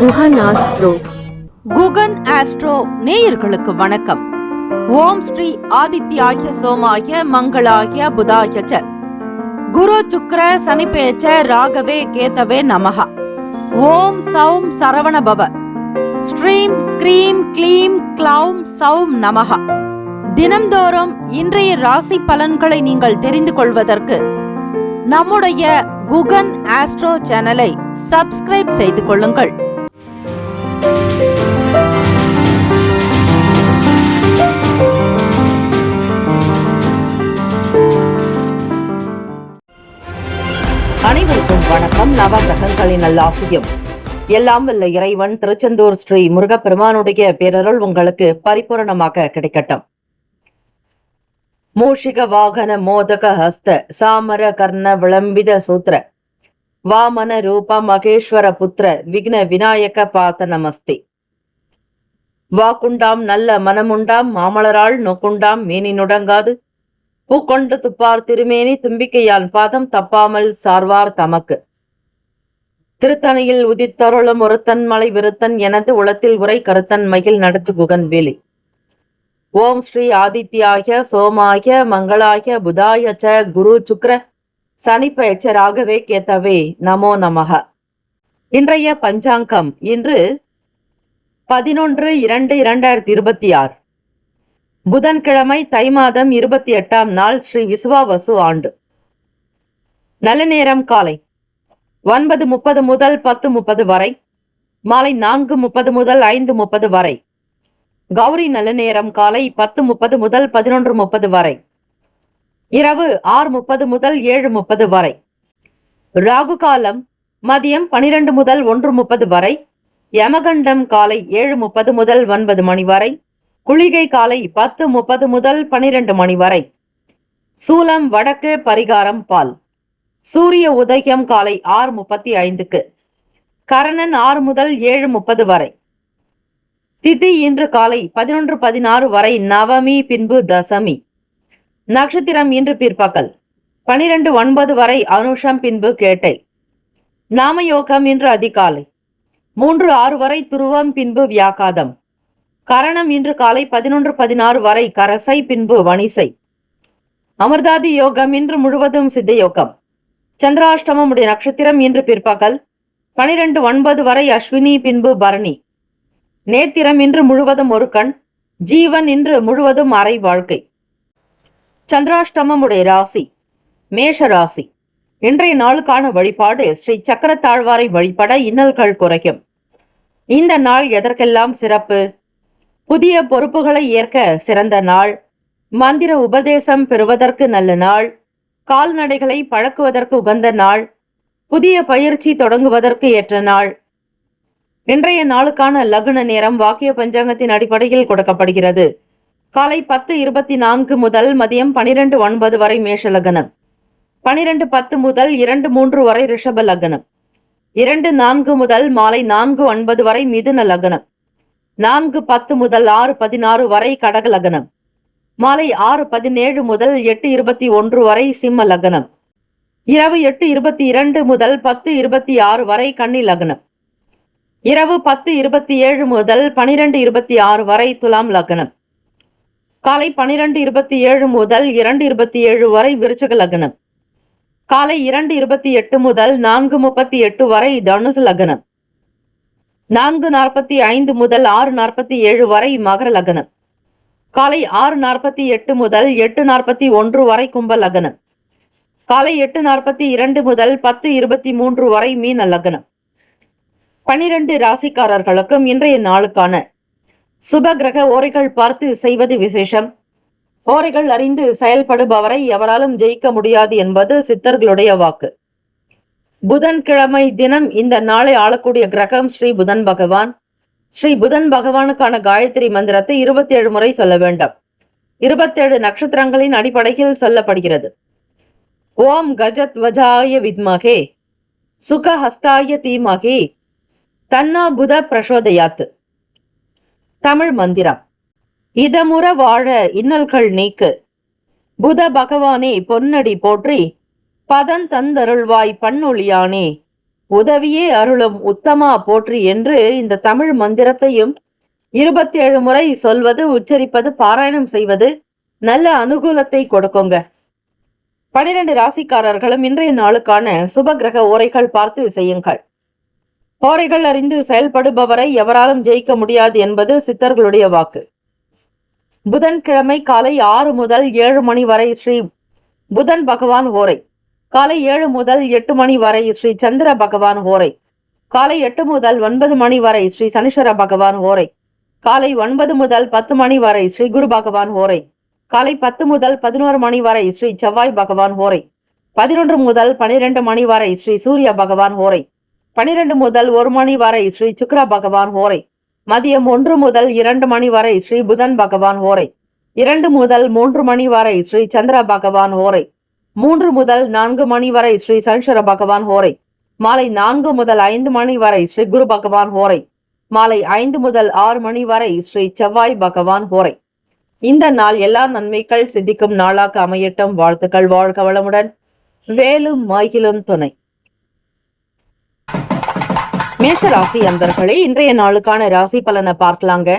Guhan astro. Guhan astro நேயர்களுக்கு வணக்கம். ஓம் ஸ்ரீ ஆதித்யாய சோமாய மங்களாய புதாய ச குரு சுக்ர சனிபேச்ச ராகவே கேதவே நமஹ. ஓம் சௌம் சரவண பவ. ஸ்ரீம் க்ரீம் க்ளீம் க்ளௌம் சௌம் நமஹ. தினம்தோறும் இன்றைய ராசி பலன்களை நீங்கள் தெரிந்து கொள்வதற்கு நம்முடைய குகன் ஆஸ்ட்ரோ சேனலை சப்ஸ்கிரைப் செய்து கொள்ளுங்கள். அனைவருக்கும் வணக்கம். நவகிரகங்களின் நல்லாசியும் எல்லாம் வல்ல இறைவன் திருச்செந்தூர் ஸ்ரீ முருகப்பெருமானுடைய பேரருள் உங்களுக்கு பரிபூரணமாக கிடைக்கட்டும். மூஷிக வாகன மோதக ஹஸ்த சாமர கர்ண விளம்பித சூத்திர வாமன ரூப மகேஸ்வர புத்திர விக்ன விநாயக பாத நமஸ்தே. வாக்குண்டாம் நல்ல மனமுண்டாம் மாமலரால் நோக்குண்டாம் மேனி நுடங்காது பூக்கொண்டு துப்பார் திருமேனி தும்பிக்கையான் பாதம் தப்பாமல் சார்வார் தமக்கு. திருத்தணியில் உதித்தருளும் ஒருத்தன் மலை விருத்தன் எனது உளத்தில் உரை கருத்தன் மகிழ் நடத்து குகன் வேலி. ஓம் ஸ்ரீ ஆதித்யாய சோமாய மங்களாய புதாய ச குரு சுக்ர சனிப்பெயர்ச்ச ராகவே கேத்தவே நமோ நமக. இன்றைய பஞ்சாங்கம் இன்று 11/2/2026 புதன்கிழமை தை மாதம் 28ஆம் நாள் ஸ்ரீ விசுவாவசு ஆண்டு. நல்ல நேரம் காலை 9:30 முதல் 10:30 வரை, மாலை 4:30 முதல் 5:30 வரை. கௌரி நல்ல நேரம் காலை 10:30 முதல் 11:30 வரை, இரவு 6:30 முதல் 7:30 வரை. ராகு காலம் மதியம் 12 முதல் 1:30 வரை, யமகண்டம் காலை 7:30 முதல் 9 மணி வரை, குளிகை காலை 10:30 முதல் 12 மணி வரை. சூலம் வடக்கு, பரிகாரம் பால். சூரிய உதயம் காலை 6:35க்கு, கரணன் 6 முதல் 7:30 வரை. திதி இன்று காலை 11:16 வரை நவமி, பின்பு தசமி. நட்சத்திரம் இன்று பிற்பகல் 12:09 வரை அனுஷம், பின்பு கேட்டை. நாமயோகம் இன்று அதிகாலை 3:06 வரை துருவம், பின்பு வியாகாதம். கரணம் இன்று காலை 11:16 வரை கரசை, பின்பு வணிசை. அமிர்தாதி யோகம் இன்று முழுவதும் சித்த யோகம். சந்திராஷ்டமமுடைய நட்சத்திரம் இன்று பிற்பகல் 12:09 வரை அஸ்வினி, பின்பு பரணி. நேத்திரம் இன்று முழுவதும் ஒரு கண். ஜீவன் இன்று முழுவதும் அரை வாழ்க்கை. சந்திராஷ்டமமுடைய ராசி மேஷ ராசி. இன்றைய நாளுக்கான வழிபாடு ஸ்ரீ சக்கரத்தாழ்வாரை வழிபட இன்னல்கள் குறைக்கும். இந்த நாள் எதற்கெல்லாம் சிறப்பு? புதிய பொறுப்புகளை ஏற்க சிறந்த நாள், மந்திர உபதேசம் பெறுவதற்கு நல்ல நாள், கால்நடைகளை பழக்குவதற்கு உகந்த நாள், புதிய பயிற்சி தொடங்குவதற்கு ஏற்ற நாள். இன்றைய நாளுக்கான லக்ன நேரம் வாக்கிய பஞ்சாங்கத்தின் அடிப்படையில் கொடுக்கப்படுகிறது. காலை 10:24 முதல் மதியம் 12:09 வரை மேஷ லக்னம், 12:10 முதல் 2:03 வரை ரிஷப லக்னம், 2:04 முதல் மாலை 4:09 வரை மிதுன லக்னம், 4:10 முதல் 6:16 வரை கடக லக்னம், மாலை 6:17 முதல் 8:21 வரை சிம்ம லக்னம், இரவு 8:22 முதல் 10:26 வரை கன்னி லக்னம், இரவு 10:27 முதல் 12:26 வரை துலாம் லக்னம், காலை 12:27 முதல் 2:27 வரை விருச்சிக லக்னம், காலை 2:28 முதல் 4:38 வரை தனுசு லக்னம், 4:45 முதல் 6:47 வரை மகர லக்னம், காலை 6:48 முதல் 8:41 வரை கும்ப லக்னம், காலை 8:42 முதல் 10:23 வரை மீன லக்னம். 12 ராசிக்காரர்களுக்கும் இன்றைய நாளுக்கான சுப கிரக ஓரைகள் பார்த்து செய்வது விசேஷம். ஓரைகள் அறிந்து செயல்படுபவரை எவராலும் ஜெயிக்க முடியாது என்பது சித்தர்களுடைய வாக்கு. புதன்கிழமை தினம் இந்த நாளை ஆளக்கூடிய கிரகம் ஸ்ரீ புதன் பகவான். ஸ்ரீ புதன் பகவானுக்கான காயத்ரி மந்திரத்தை 27 முறை சொல்ல வேண்டும். 27 நட்சத்திரங்களின் அடிப்படையில் சொல்லப்படுகிறது. ஓம் கஜத்வஜாய வித்மகே சுகஹஸ்தாய தீமகே தன்னா புத பிரசோதயாத். தமிழ் மந்திரம். இதமுற வாழ இன்னல்கள் நீக்கு, புத பகவானே பொன்னடி போற்றி, பதந்தந்தருள்வாய் பன்னொழியானே, உதவியே அருளும் உத்தமா போற்றி என்று இந்த தமிழ் மந்திரத்தையும் 27 முறை சொல்வது, உச்சரிப்பது, பாராயணம் செய்வது நல்ல அனுகூலத்தை கொடுக்குங்க. 12 ராசிக்காரர்களும் இன்றைய நாளுக்கான சுப கிரக ஓரைகள் பார்த்து செய்யுங்கள். ஓரைகள் அறிந்து செயல்படுபவரை எவராலும் ஜெயிக்க முடியாது என்பது சித்தர்களுடைய வாக்கு. புதன்கிழமை காலை 6 முதல் 7 மணி வரை ஸ்ரீ புதன் பகவான் ஓரை. காலை 7 முதல் 8 மணி வரை ஸ்ரீ சந்திர பகவான் ஓரை. காலை 8 முதல் 9 மணி வரை ஸ்ரீ சனீஸ்வர பகவான் ஓரை. காலை 9 முதல் 10 மணி வரை ஸ்ரீ குரு பகவான் ஓரை. காலை 10 முதல் 11 மணி வரை ஸ்ரீ செவ்வாய் பகவான் ஓரை. 11 முதல் 12 மணி வரை ஸ்ரீ சூரிய பகவான் ஓரை. 12 முதல் 1 மணி வரை ஸ்ரீ சுக்கிர பகவான் ஓரை. மதியம் 1 முதல் 2 மணி வரை ஸ்ரீ புதன் பகவான் ஓரை. 2 முதல் 3 மணி வரை ஸ்ரீ சந்திர பகவான் ஓரை. 3 முதல் 4 மணி வரை ஸ்ரீ சனீஸ்வர பகவான் ஓரை. மாலை 4 முதல் 5 மணி வரை ஸ்ரீ குரு பகவான் ஓரை. மாலை 5 முதல் 6 மணி வரை ஸ்ரீ செவ்வாய் பகவான் ஓரை. இந்த நாள் எல்லா நன்மைகள் சித்திக்கும் நாளாக அமையட்டும். வாழ்த்துக்கள். வாழ்க வளமுடன். வேலும் மகிழும் துணை. மேஷ ராசி அன்பர்களே, இன்றைய நாளுக்கான ராசி பலனை பார்க்கலாங்க.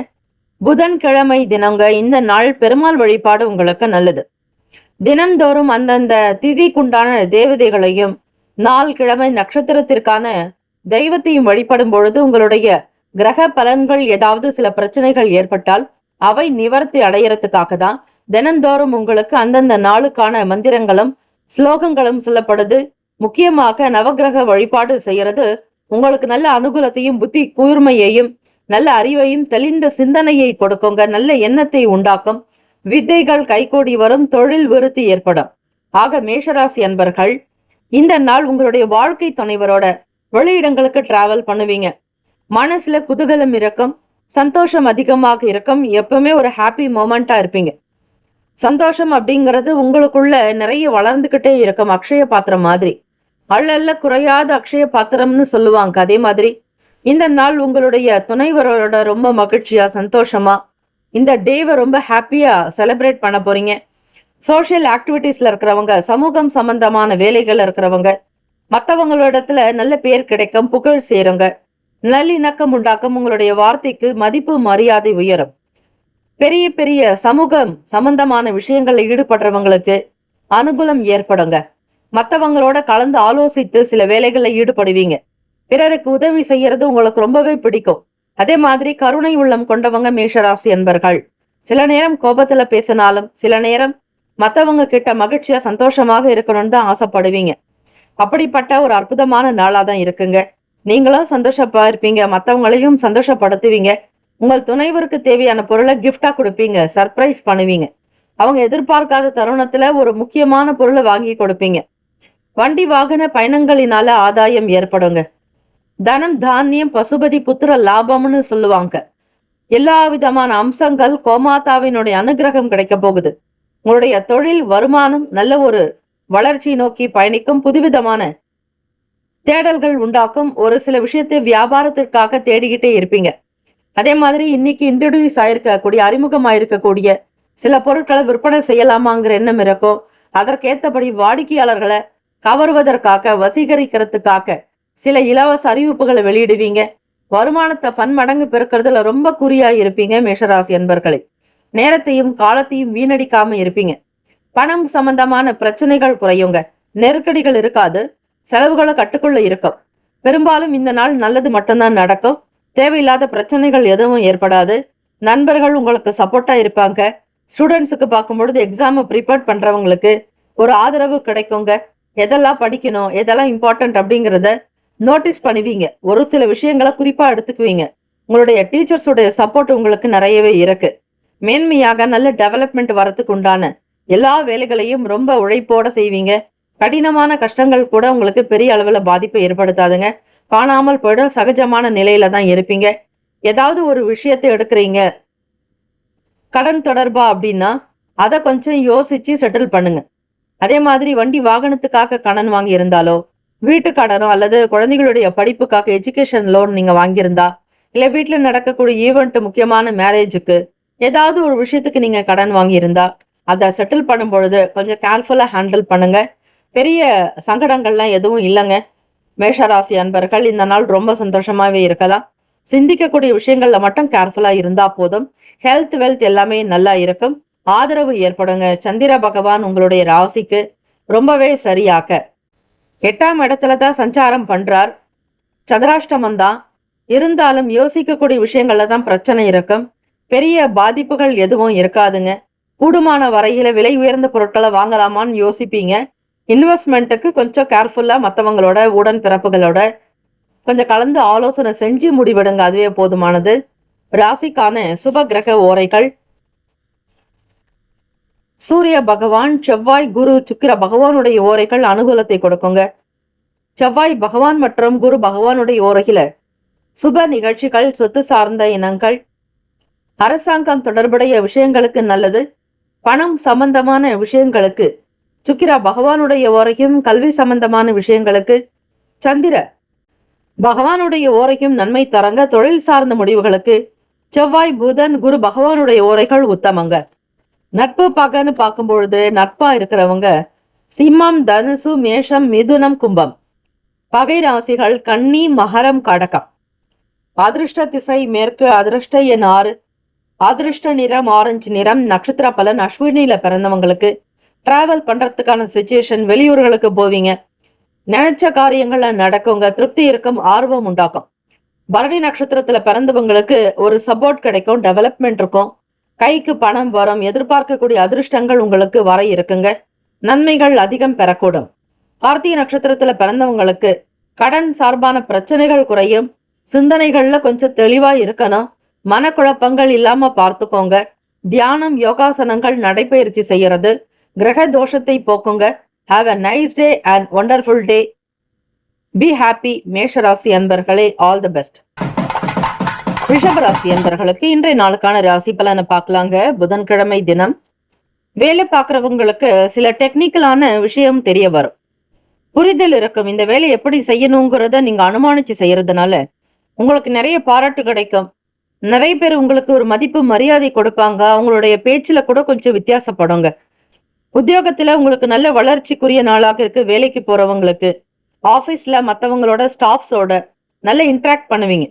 புதன்கிழமை தினங்க. இந்த நாள் பெருமாள் வழிபாடு உங்களுக்கு நல்லது. தினம்தோறும் அந்தந்த திதிக்குண்டான தேவதைகளையும் நாள் கிழமை நட்சத்திரத்திற்கான தெய்வத்தையும் வழிபடும் பொழுது உங்களுடைய கிரக பலன்கள் ஏதாவது சில பிரச்சனைகள் ஏற்பட்டால் அவை நிவர்த்தி அடையறதுக்காக தான் தினம்தோறும் உங்களுக்கு அந்தந்த நாளுக்கான மந்திரங்களும் ஸ்லோகங்களும் சொல்லப்படுது. முக்கியமாக நவகிரக வழிபாடு செய்யறது உங்களுக்கு நல்ல அனுகூலத்தையும் புத்தி கூர்மையையும் நல்ல அறிவையும் தெளிந்த சிந்தனையை கொடுக்குங்க. நல்ல எண்ணத்தை உண்டாக்கும். வித்தைகள் கைகூடி வரும். தொழில் விருத்தி ஏற்படும். ஆக மேஷராசி அன்பர்கள், இந்த நாள் உங்களுடைய வாழ்க்கை துணைவரோட வெளியிடங்களுக்கு டிராவல் பண்ணுவீங்க. மனசுல குதூகலம் இருக்கும். சந்தோஷம் அதிகமாக இருக்கும். எப்பவுமே ஒரு ஹாப்பி மொமெண்டா இருப்பீங்க. சந்தோஷம் அப்படிங்கிறது உங்களுக்குள்ள நிறைய வளர்ந்துகிட்டே இருக்கும். அக்ஷய பாத்திரம் மாதிரி, அள்ளல்ல குறையாத அக்ஷய பாத்திரம்னு சொல்லுவாங்க. அதே மாதிரி இந்த நாள் உங்களுடைய துணைவரோட ரொம்ப மகிழ்ச்சியா சந்தோஷமா இந்த டேவை ரொம்ப ஹாப்பியா செலிப்ரேட் பண்ண போறீங்க. சோஷியல் ஆக்டிவிட்டீஸ்ல இருக்கிறவங்க, சமூகம் சம்பந்தமான வேலைகள் இருக்கிறவங்க, மற்றவங்களிடத்துல நல்ல பேர் கிடைக்கும். புகழ் சேருங்க. நல்லிணக்கம் உண்டாக்கும். உங்களுடைய வார்த்தைக்கு மதிப்பு மரியாதை உயரும். பெரிய பெரிய சமூகம் சம்பந்தமான விஷயங்கள்ல ஈடுபடுறவங்களுக்கு அனுகூலம் ஏற்படுங்க. மற்றவங்களோட கலந்து ஆலோசித்து சில வேலைகளில் ஈடுபடுவீங்க. பிறருக்கு உதவி செய்யறது உங்களுக்கு ரொம்பவே பிடிக்கும். அதே மாதிரி கருணை உள்ளம் கொண்டவங்க மேஷராசி என்பர்கள். சில நேரம் கோபத்துல பேசினாலும் சில நேரம் மற்றவங்க கிட்ட மகிழ்ச்சியா சந்தோஷமாக இருக்கணும்னு தான் ஆசைப்படுவீங்க. அப்படிப்பட்ட ஒரு அற்புதமான நாளா தான் இருக்குங்க. நீங்களும் சந்தோஷப்பா இருப்பீங்க. மற்றவங்களையும் சந்தோஷப்படுத்துவீங்க. உங்கள் துணைவருக்கு தேவையான பொருளை கிஃப்டா கொடுப்பீங்க. சர்ப்ரைஸ் பண்ணுவீங்க. அவங்க எதிர்பார்க்காத தருணத்துல ஒரு முக்கியமான பொருளை வாங்கி கொடுப்பீங்க. வண்டி வாகன பயணங்களினால ஆதாயம் ஏற்படுங்க. தனம் தானியம் பசுபதி புத்திர லாபம்னு சொல்லுவாங்க. எல்லா விதமான அம்சங்கள் கோமாதாவினுடைய அனுகிரகம் கிடைக்க போகுது. உங்களுடைய தொழில் வருமானம் நல்ல ஒரு வளர்ச்சி நோக்கி பயணிக்கும். புதுவிதமான தேடல்கள் உண்டாக்கும். ஒரு சில விஷயத்தை வியாபாரத்திற்காக தேடிக்கிட்டே இருப்பீங்க. அதே மாதிரி இன்னைக்கு இன்ட்ரடியூஸ் ஆயிருக்கக்கூடிய அறிமுகமாயிருக்கக்கூடிய சில பொருட்களை விற்பனை செய்யலாமாங்கிற எண்ணம் இருக்கும். அதற்கேற்றபடி வாடிக்கையாளர்களை கவர்வதற்காக வசீகரிக்கிறதுக்காக சில இலவச அறிவிப்புகளை வெளியிடுவீங்க. வருமானத்தை பன்மடங்கு பெருக்கிறதுல ரொம்ப குறியா இருப்பீங்க மேஷராசி என்பர்களே. நேரத்தையும் காலத்தையும் வீணடிக்காம இருப்பீங்க. பணம் சம்பந்தமான பிரச்சனைகள் குறையுங்க. நெருக்கடிகள் இருக்காது. செலவுகளை கட்டுக்குள்ள இருக்கும். பெரும்பாலும் இந்த நாள் நல்லது மட்டும்தான் நடக்கும். தேவையில்லாத பிரச்சனைகள் எதுவும் ஏற்படாது. நண்பர்கள் உங்களுக்கு சப்போர்ட்டா இருப்பாங்க. ஸ்டூடெண்ட்ஸுக்கு பார்க்கும்பொழுது எக்ஸாமை ப்ரிப்பேர் பண்றவங்களுக்கு ஒரு ஆதரவு கிடைக்குங்க. எதெல்லாம் படிக்கணும், எதெல்லாம் இம்பார்ட்டன்ட் அப்படிங்கிறத நோட்டீஸ் பண்ணுவீங்க. ஒரு சில விஷயங்களை குறிப்பா எடுத்துக்குவீங்க. உங்களுடைய டீச்சர்ஸுடைய சப்போர்ட் உங்களுக்கு நிறையவே இருக்கு. மேன்மையாக நல்ல டெவலப்மெண்ட் வரத்துக்கு உண்டான எல்லா வேலைகளையும் ரொம்ப உழைப்போட செய்வீங்க. கடினமான கஷ்டங்கள் கூட உங்களுக்கு பெரிய அளவுல பாதிப்பை ஏற்படுத்தாதுங்க. காணாமல் போயிடும். சகஜமான நிலையில தான் இருப்பீங்க. ஏதாவது ஒரு விஷயத்தை எடுக்கிறீங்க கடன் தொடர்பா அப்படின்னா அதை கொஞ்சம் யோசிச்சு செட்டில் பண்ணுங்க. அதே மாதிரி வண்டி வாகனத்துக்காக கடன் வாங்கி இருந்தாலோ, வீட்டு கடனோ அல்லது குழந்தைகளுடைய படிப்புக்காக எஜுகேஷன் லோன் நீங்க வாங்கியிருந்தா, இல்ல வீட்டுல நடக்கக்கூடிய ஈவெண்ட், முக்கியமான மேரேஜுக்கு ஏதாவது ஒரு விஷயத்துக்கு நீங்க கடன் வாங்கியிருந்தா அதை செட்டில் பண்ணும் பொழுது கொஞ்சம் கேர்ஃபுல்லா ஹேண்டில் பண்ணுங்க. பெரிய சங்கடங்கள்லாம் எதுவும் இல்லைங்க. மேஷராசி அன்பர்கள் இந்த நாள் ரொம்ப சந்தோஷமாவே இருக்கலாம். சிந்திக்கக்கூடிய விஷயங்கள்ல மட்டும் கேர்ஃபுல்லா இருந்தா போதும். ஹெல்த் வெல்த் எல்லாமே நல்லா இருக்கும். ஆதரவு ஏற்படுங்க. சந்திர பகவான் உங்களுடைய ராசிக்கு ரொம்பவே சரியாக்க 8ஆம் இடத்துல தான் சஞ்சாரம் பண்றார். சந்திராஷ்டமம் தான் இருந்தாலும் யோசிக்கக்கூடிய விஷயங்கள்ல தான் பிரச்சனை இருக்கும். பெரிய பாதிப்புகள் எதுவும் இருக்காதுங்க. கூடுமான வரையில விலை உயர்ந்த பொருட்களை வாங்கலாமான்னு யோசிப்பீங்க. இன்வெஸ்ட்மெண்ட்டுக்கு கொஞ்சம் கேர்ஃபுல்லா மற்றவங்களோட உடன் பிறப்புகளோட கொஞ்சம் கலந்து ஆலோசனை செஞ்சு முடிவெடுங்க. அதுவே போதுமானது. ராசிக்கான சுப கிரக ஓரைகள்: சூரிய பகவான், செவ்வாய், குரு, சுக்கிர பகவானுடைய ஓரைகள் அனுகூலத்தை கொடுக்குங்க. செவ்வாய் பகவான் மற்றும் குரு பகவானுடைய ஓரையில சுப நிகழ்ச்சிகள், சொத்து சார்ந்த இனங்கள், அரசாங்கம் தொடர்புடைய விஷயங்களுக்கு நல்லது. பணம் சம்பந்தமான விஷயங்களுக்கு சுக்கிர பகவானுடைய ஓரையும், கல்வி சம்பந்தமான விஷயங்களுக்கு சந்திர பகவானுடைய ஓரையும் நன்மை தரங்க. தொழில் சார்ந்த முடிவுகளுக்கு செவ்வாய், புதன், குரு பகவானுடைய ஓரைகள் உத்தமங்க. நட்பு பகன்னு பார்க்கும் பொழுது நட்பா இருக்கிறவங்க சிம்மம், தனுசு, மேஷம், மிதுனம், கும்பம். பகை ராசிகள் கன்னி, மகரம், கடகம். அதிர்ஷ்ட திசை மேற்கு, அதிர்ஷ்ட எண் 6, அதிர்ஷ்ட நிறம் ஆரஞ்சு நிறம். நட்சத்திர பலன்: அஸ்வினியில பிறந்தவங்களுக்கு டிராவல் பண்றதுக்கான சிச்சுவேஷன், வெளியூர்களுக்கு போவீங்க. நினைச்ச காரியங்கள்ல நடக்குங்க. திருப்தி இருக்கும், ஆர்வம் உண்டாக்கும். பரணி நட்சத்திரத்துல பிறந்தவங்களுக்கு ஒரு சப்போர்ட் கிடைக்கும், டெவலப்மெண்ட் இருக்கும். கைக்கு பணம் வரும். எதிர்பார்க்கக்கூடிய அதிர்ஷ்டங்கள் உங்களுக்கு வர இருக்குங்க. நன்மைகள் அதிகம் பெறக்கூடும். கார்த்திகை நட்சத்திரத்துல பிறந்தவங்களுக்கு கடன் சார்பான பிரச்சனைகள் குறையும். சிந்தனைகள்ல கொஞ்சம் தெளிவா இருக்கணும். மனக்குழப்பங்கள் இல்லாம பார்த்துக்கோங்க. தியானம், யோகாசனங்கள், நடைபயிற்சி செய்யறது கிரக தோஷத்தை போக்குங்க. Have a nice day and wonderful day. Be happy. மேஷராசி அன்பர்களே, ஆல் தி பெஸ்ட். ரிஷபராசி அன்பர்களுக்கு இன்றைய நாளுக்கான ராசி பலனை பார்க்கலாங்க. புதன்கிழமை தினம் வேலை பார்க்குறவங்களுக்கு சில டெக்னிக்கலான விஷயம் தெரிய வரும். புரிதல் இருக்கும். இந்த வேலை எப்படி செய்யணுங்கிறத நீங்க அனுமானிச்சு செய்யறதுனால உங்களுக்கு நிறைய பாராட்டு கிடைக்கும். நிறைய பேர் உங்களுக்கு ஒரு மதிப்பு மரியாதை கொடுப்பாங்க. அவங்களுடைய பேச்சுல கூட கொஞ்சம் வித்தியாசப்படுங்க. உத்தியோகத்துல உங்களுக்கு நல்ல வளர்ச்சிக்குரிய நாளாக இருக்கு. வேலைக்கு போறவங்களுக்கு ஆபீஸ்ல மற்றவங்களோட ஸ்டாஃப்ஸோட நல்ல இன்ட்ராக்ட் பண்ணுவீங்க.